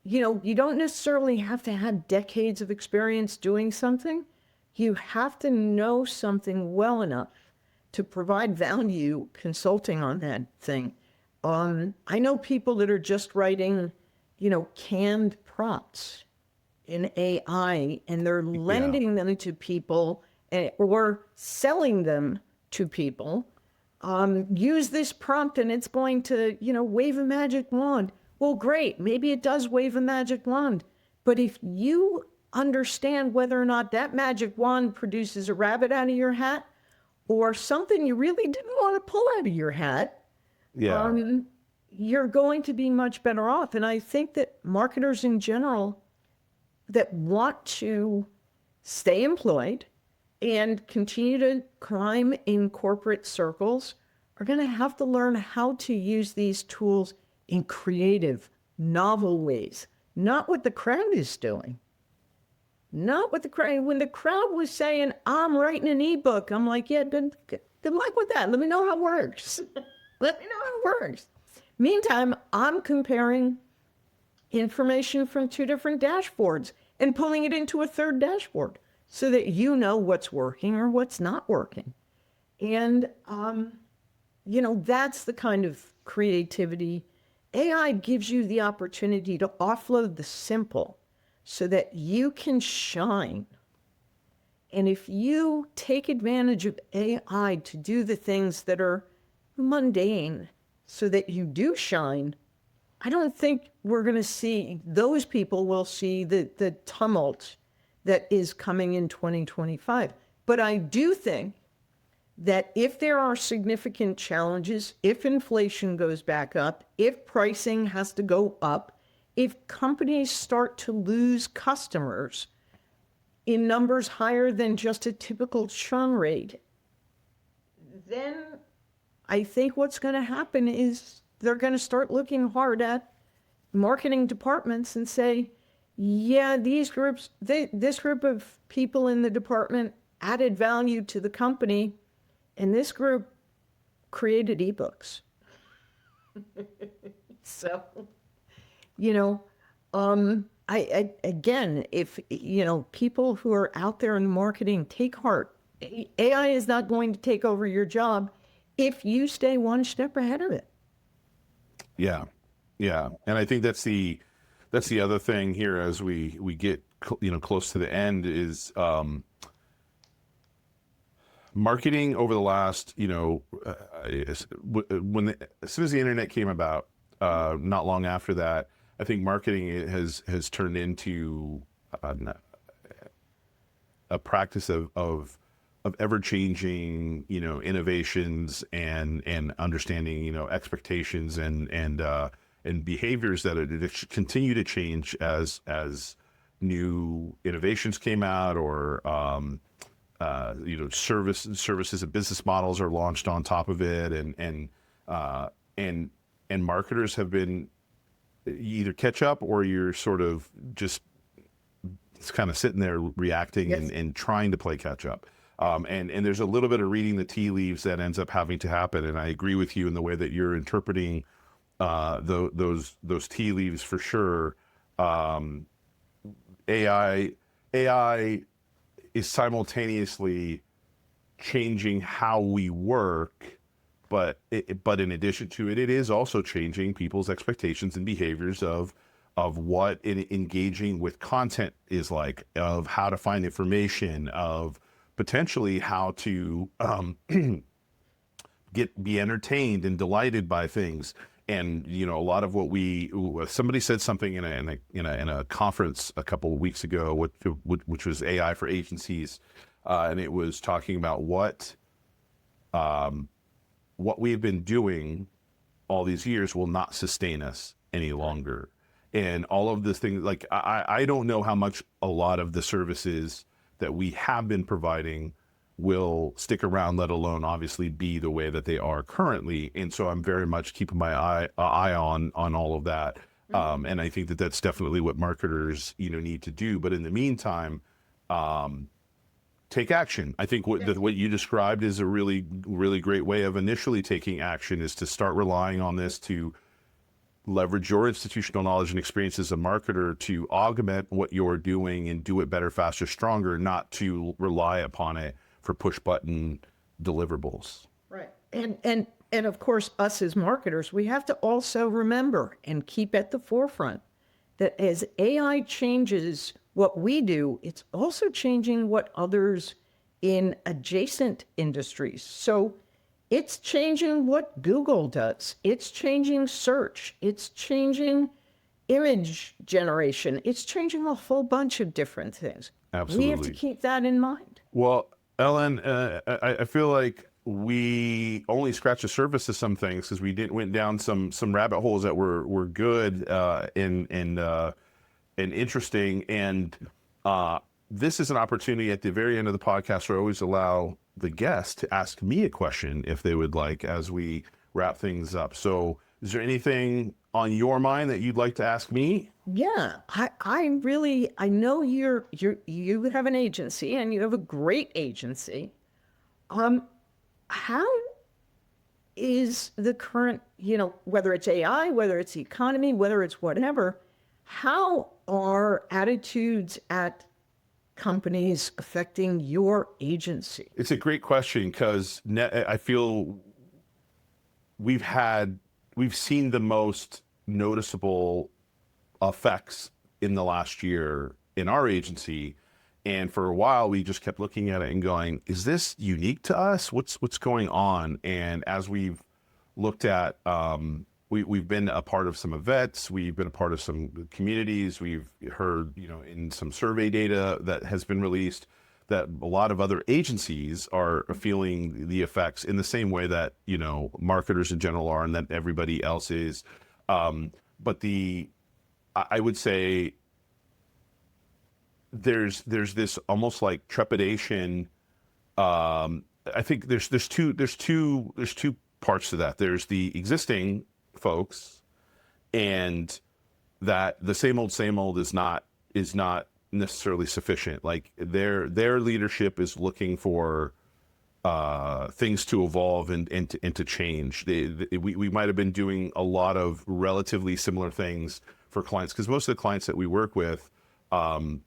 Speaker 1: you don't necessarily have to have decades of experience doing something. You have to know something well enough to provide value consulting on that thing. I know people that are just writing, canned prompts in AI, and they're lending them to people, or selling them to people. Use this prompt and it's going to, wave a magic wand. Well, great. Maybe it does wave a magic wand. But if you understand whether or not that magic wand produces a rabbit out of your hat, or something you really didn't want to pull out of your hat, you're going to be much better off. And I think that marketers in general that want to stay employed and continue to climb in corporate circles are going to have to learn how to use these tools in creative, novel ways. Not what the crowd is doing. Not what the crowd. When the crowd was saying, I'm writing an ebook, I'm like, yeah, good luck with that. Let me know how it works. Let me know how it works. Meantime, I'm comparing information from two different dashboards and pulling it into a third dashboard, so that you know what's working or what's not working. And, that's the kind of creativity. AI gives you the opportunity to offload the simple so that you can shine And if you take advantage of AI to do the things that are mundane so that you do shine, I don't think we're going to see, those people will see the tumult that is coming in 2025. But I do think that if there are significant challenges, if inflation goes back up, if pricing has to go up, if companies start to lose customers in numbers higher than just a typical churn rate, then I think what's going to happen is they're going to start looking hard at marketing departments and say, yeah, this group of people in the department added value to the company, and this group created ebooks. So, again, if, people who are out there in marketing, take heart. AI is not going to take over your job if you stay one step ahead of it.
Speaker 2: Yeah. And I think that's the other thing here as we get, close to the end is, marketing over the last, as soon as the internet came about, not long after that, I think marketing has turned into a practice of ever-changing, innovations and understanding, expectations and behaviors that continue to change as new innovations came out or services and business models are launched on top of it, and marketers have been, you either catch up or you're sort of just kind of sitting there reacting. Yes. and trying to play catch up. And there's a little bit of reading the tea leaves that ends up having to happen. And I agree with you in the way that you're interpreting those tea leaves for sure. AI is simultaneously changing how we work, but in addition to it, it is also changing people's expectations and behaviors of what engaging with content is like, of how to find information, of potentially how to be entertained and delighted by things. And a lot of what somebody said something in a conference a couple of weeks ago, which was AI for agencies, and it was talking about what we've been doing all these years will not sustain us any longer. And all of this thing, like I don't know how much a lot of the services that we have been providing will stick around, let alone obviously be the way that they are currently. And so I'm very much keeping my eye on all of that. Mm-hmm. And I think that that's definitely what marketers, need to do. But in the meantime, take action. I think what you described is a really, really great way of initially taking action, is to start relying on this to leverage your institutional knowledge and experience as a marketer to augment what you're doing and do it better, faster, stronger, not to rely upon it for push button deliverables.
Speaker 1: Right. And of course, us as marketers, we have to also remember and keep at the forefront that as AI changes what we do, it's also changing what others in adjacent industries. So it's changing what Google does. It's changing search. It's changing image generation. It's changing a whole bunch of different things.
Speaker 2: Absolutely.
Speaker 1: We have to keep that in mind.
Speaker 2: Well, Ellen, I feel like we only scratched the surface of some things because we went down some rabbit holes that were good and interesting. And this is an opportunity at the very end of the podcast where I always allow the guest to ask me a question if they would like, as we wrap things up. So is there anything on your mind that you'd like to ask me?
Speaker 1: Yeah, I know you have an agency and you have a great agency. How is the current, whether it's AI, whether it's the economy, whether it's whatever, how are attitudes at companies affecting your agency?
Speaker 2: It's a great question because I feel we've seen the most noticeable effects in the last year in our agency. And for a while, we just kept looking at it and going, is this unique to us? What's going on? And as we've looked at, we've been a part of some events, we've been a part of some communities, we've heard, in some survey data that has been released, that a lot of other agencies are feeling the effects in the same way that, marketers in general are and that everybody else is. But I would say there's this almost like trepidation. I think there's two parts to that. There's the existing folks, and that the same old is not necessarily sufficient. Like their leadership is looking for things to evolve and to change. We might have been doing a lot of relatively similar things for clients, because most of the clients that we work with, have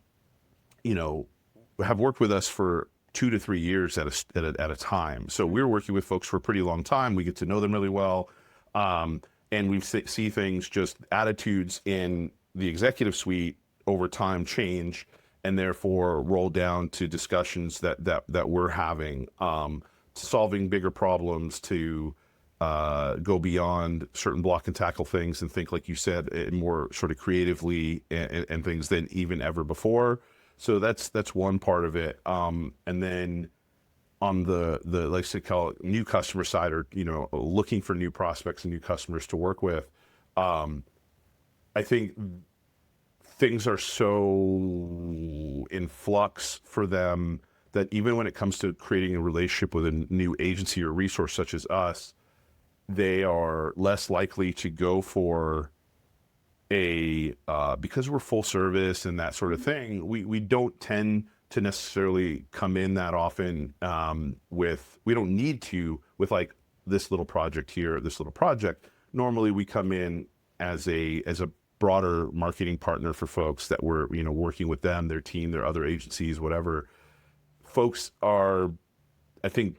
Speaker 2: worked with us for 2 to 3 years at a time. So we're working with folks for a pretty long time. We get to know them really well. And we see things, just attitudes in the executive suite over time change, and therefore roll down to discussions that we're having, solving bigger problems, to go beyond certain block and tackle things and think, like you said, more sort of creatively and things than even ever before. So that's one part of it. And then on the like I call it new customer side, or looking for new prospects and new customers to work with, I think things are so in flux for them that even when it comes to creating a relationship with a new agency or resource such as us, they are less likely to go for because we're full service and that sort of thing. We don't tend to necessarily come in that often we don't need to with like this little project here, this little project. Normally we come in as a broader marketing partner for folks that we're working with them, their team, their other agencies, whatever. Folks are, I think,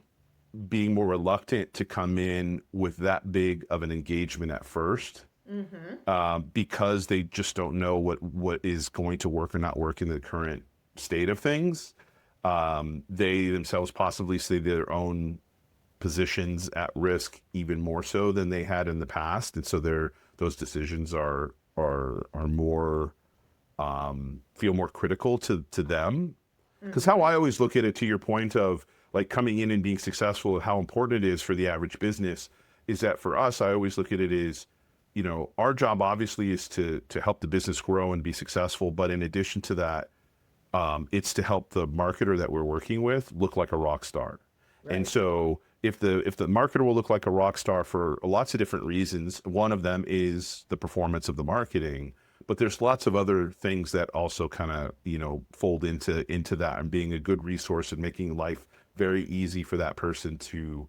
Speaker 2: being more reluctant to come in with that big of an engagement at first, because they just don't know what is going to work or not work in the current state of things. They themselves possibly see their own positions at risk even more so than they had in the past, and so those decisions are more feel more critical to them. Because how I always look at it, to your point of like coming in and being successful, and how important it is for the average business, is that for us, I always look at it as, our job obviously is to help the business grow and be successful. But in addition to that, it's to help the marketer that we're working with look like a rock star. Right. And so if the marketer will look like a rock star for lots of different reasons, one of them is the performance of the marketing. But there's lots of other things that also kind of, fold into that, and being a good resource and making life very easy for that person to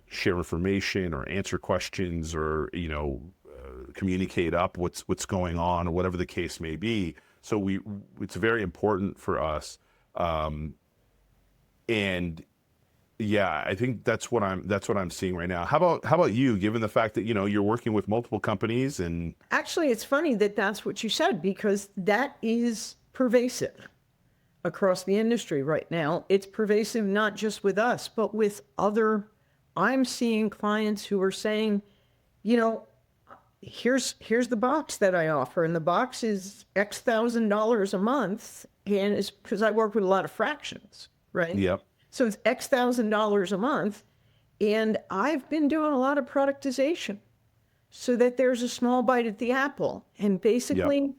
Speaker 2: share information or answer questions, or, communicate up what's going on, or whatever the case may be. So it's very important for us. And yeah, I think that's what I'm seeing right now. How about you, given the fact that, you're working with multiple companies? And
Speaker 1: actually, it's funny that that's what you said, because that is pervasive across the industry right now. It's pervasive not just with us, but with other. I'm seeing clients who are saying, here's the box that I offer, and the box is X $1,000s a month, and it's because I work with a lot of fractions, right?
Speaker 2: Yep.
Speaker 1: So it's X $1,000s a month, and I've been doing a lot of productization so that there's a small bite at the apple. And basically,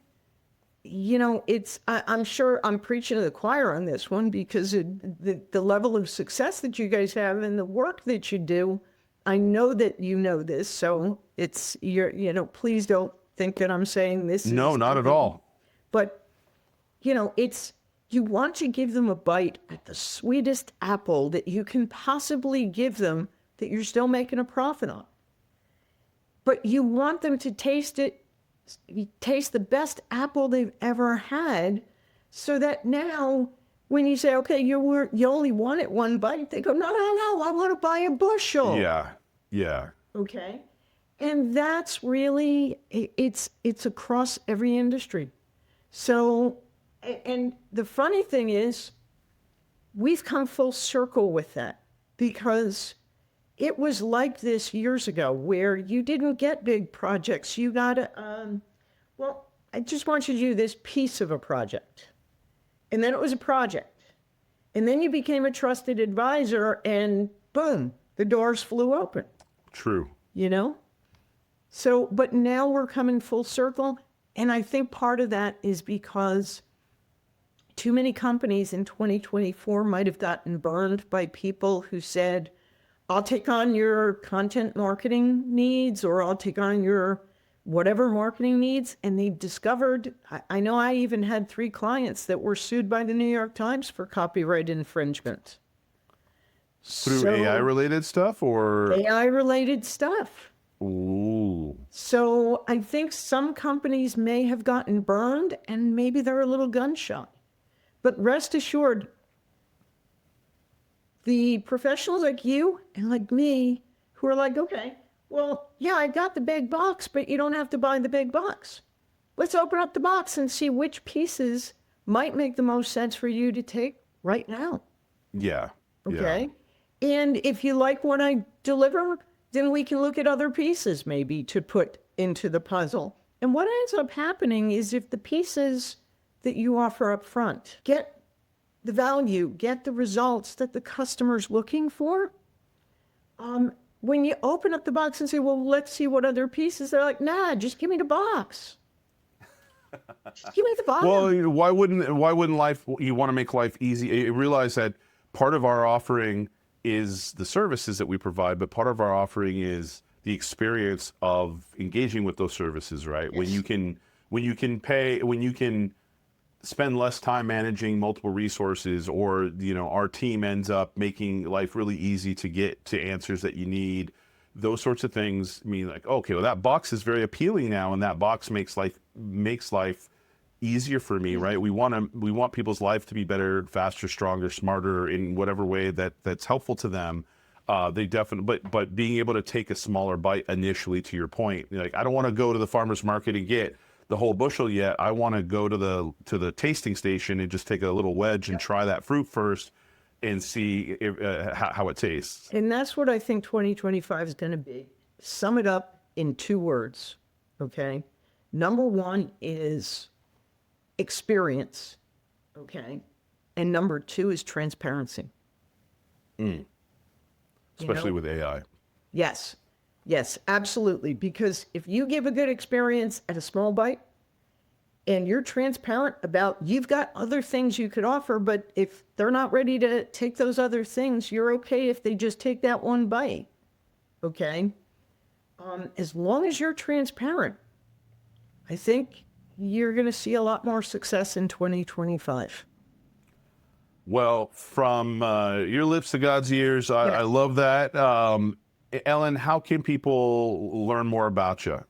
Speaker 1: yep. I'm sure I'm preaching to the choir on this one, because the level of success that you guys have and the work that you do, I know that you know this, so please don't think that I'm saying this.
Speaker 2: No, not at all.
Speaker 1: But, you want to give them a bite at the sweetest apple that you can possibly give them, that you're still making a profit on. But you want them to taste the best apple they've ever had, so that now when you say, okay, you only wanted one bite, they go, no, I want to buy a bushel.
Speaker 2: Yeah.
Speaker 1: Okay. And that's really, it's across every industry. So And the funny thing is, we've come full circle with that, because it was like this years ago where you didn't get big projects. You got well, I just want you to do this piece of a project. And then it was a project. And then you became a trusted advisor and boom, the doors flew open.
Speaker 2: True.
Speaker 1: You know? So, but now we're coming full circle. And I think part of that is because too many companies in 2024 might have gotten burned by people who said, I'll take on your content marketing needs, or I'll take on your whatever marketing needs. And they discovered, I know I even had 3 clients that were sued by the New York Times for copyright infringement.
Speaker 2: Through AI-related stuff, or?
Speaker 1: AI-related stuff.
Speaker 2: Ooh.
Speaker 1: So I think some companies may have gotten burned, and maybe they're a little gun shy. But rest assured, the professionals like you and like me who are like, okay, well, yeah, I got the big box, but you don't have to buy the big box. Let's open up the box and see which pieces might make the most sense for you to take right now.
Speaker 2: Yeah.
Speaker 1: Okay. Yeah. And if you like what I deliver, then we can look at other pieces maybe to put into the puzzle. And what ends up happening is, if the pieces that you offer up front get the value, get the results that the customer's looking for, when you open up the box and say, well, let's see what other pieces, they're like, nah, just give me the box. Just give me the box.
Speaker 2: Well, why wouldn't life, you want to make life easy? You realize that part of our offering is the services that we provide, but part of our offering is the experience of engaging with those services, right? Yes. When you can spend less time managing multiple resources, or, you know, our team ends up making life really easy to get to answers that you need. Those sorts of things mean, like, okay, well, that box is very appealing now, and that box makes life easier for me, right? We want people's life to be better, faster, stronger, smarter, in whatever way that's helpful to them. They definitely, but being able to take a smaller bite initially, to your point, like, I don't want to go to the farmer's market and get the whole bushel yet. I want to go to the tasting station and just take a little wedge and try that fruit first and see how it tastes.
Speaker 1: And that's what I think 2025 is going to be. Sum it up in 2 words, okay? Number 1 is experience, okay? And number 2 is transparency.
Speaker 2: Especially with AI.
Speaker 1: Yes. Yes, absolutely. Because if you give a good experience at a small bite, and you're transparent about, you've got other things you could offer, but if they're not ready to take those other things, you're okay if they just take that one bite. Okay? As long as you're transparent, I think you're going to see a lot more success in 2025.
Speaker 2: Well, from your lips to God's ears, I love that. Ellen, how can people learn more about you?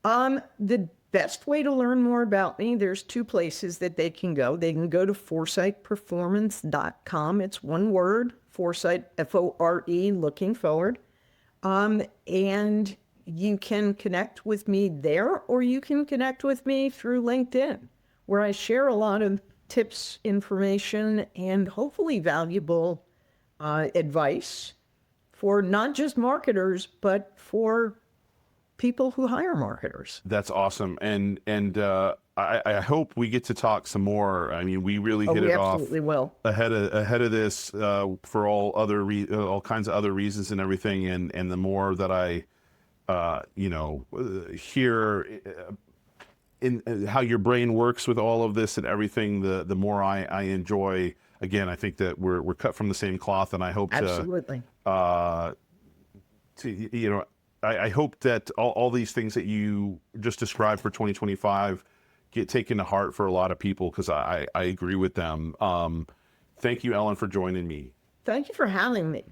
Speaker 1: The best way to learn more about me, there's 2 places that they can go. They can go to foresightperformance.com. It's one word, Foresight, F-O-R-E, looking forward. And you can connect with me there, or you can connect with me through LinkedIn, where I share a lot of tips, information, and hopefully valuable advice for not just marketers, but for people who hire marketers.
Speaker 2: That's awesome. And I hope we get to talk some more. I mean, we really hit it off ahead of this for all kinds of other reasons and everything. And the more that I hear in how your brain works with all of this and everything, the more I enjoy. Again, I think that we're cut from the same cloth, and I hope
Speaker 1: absolutely
Speaker 2: I hope that all these things that you just described for 2025 get taken to heart for a lot of people, because I agree with them. Thank you, Ellen, for joining me.
Speaker 1: Thank you for having me.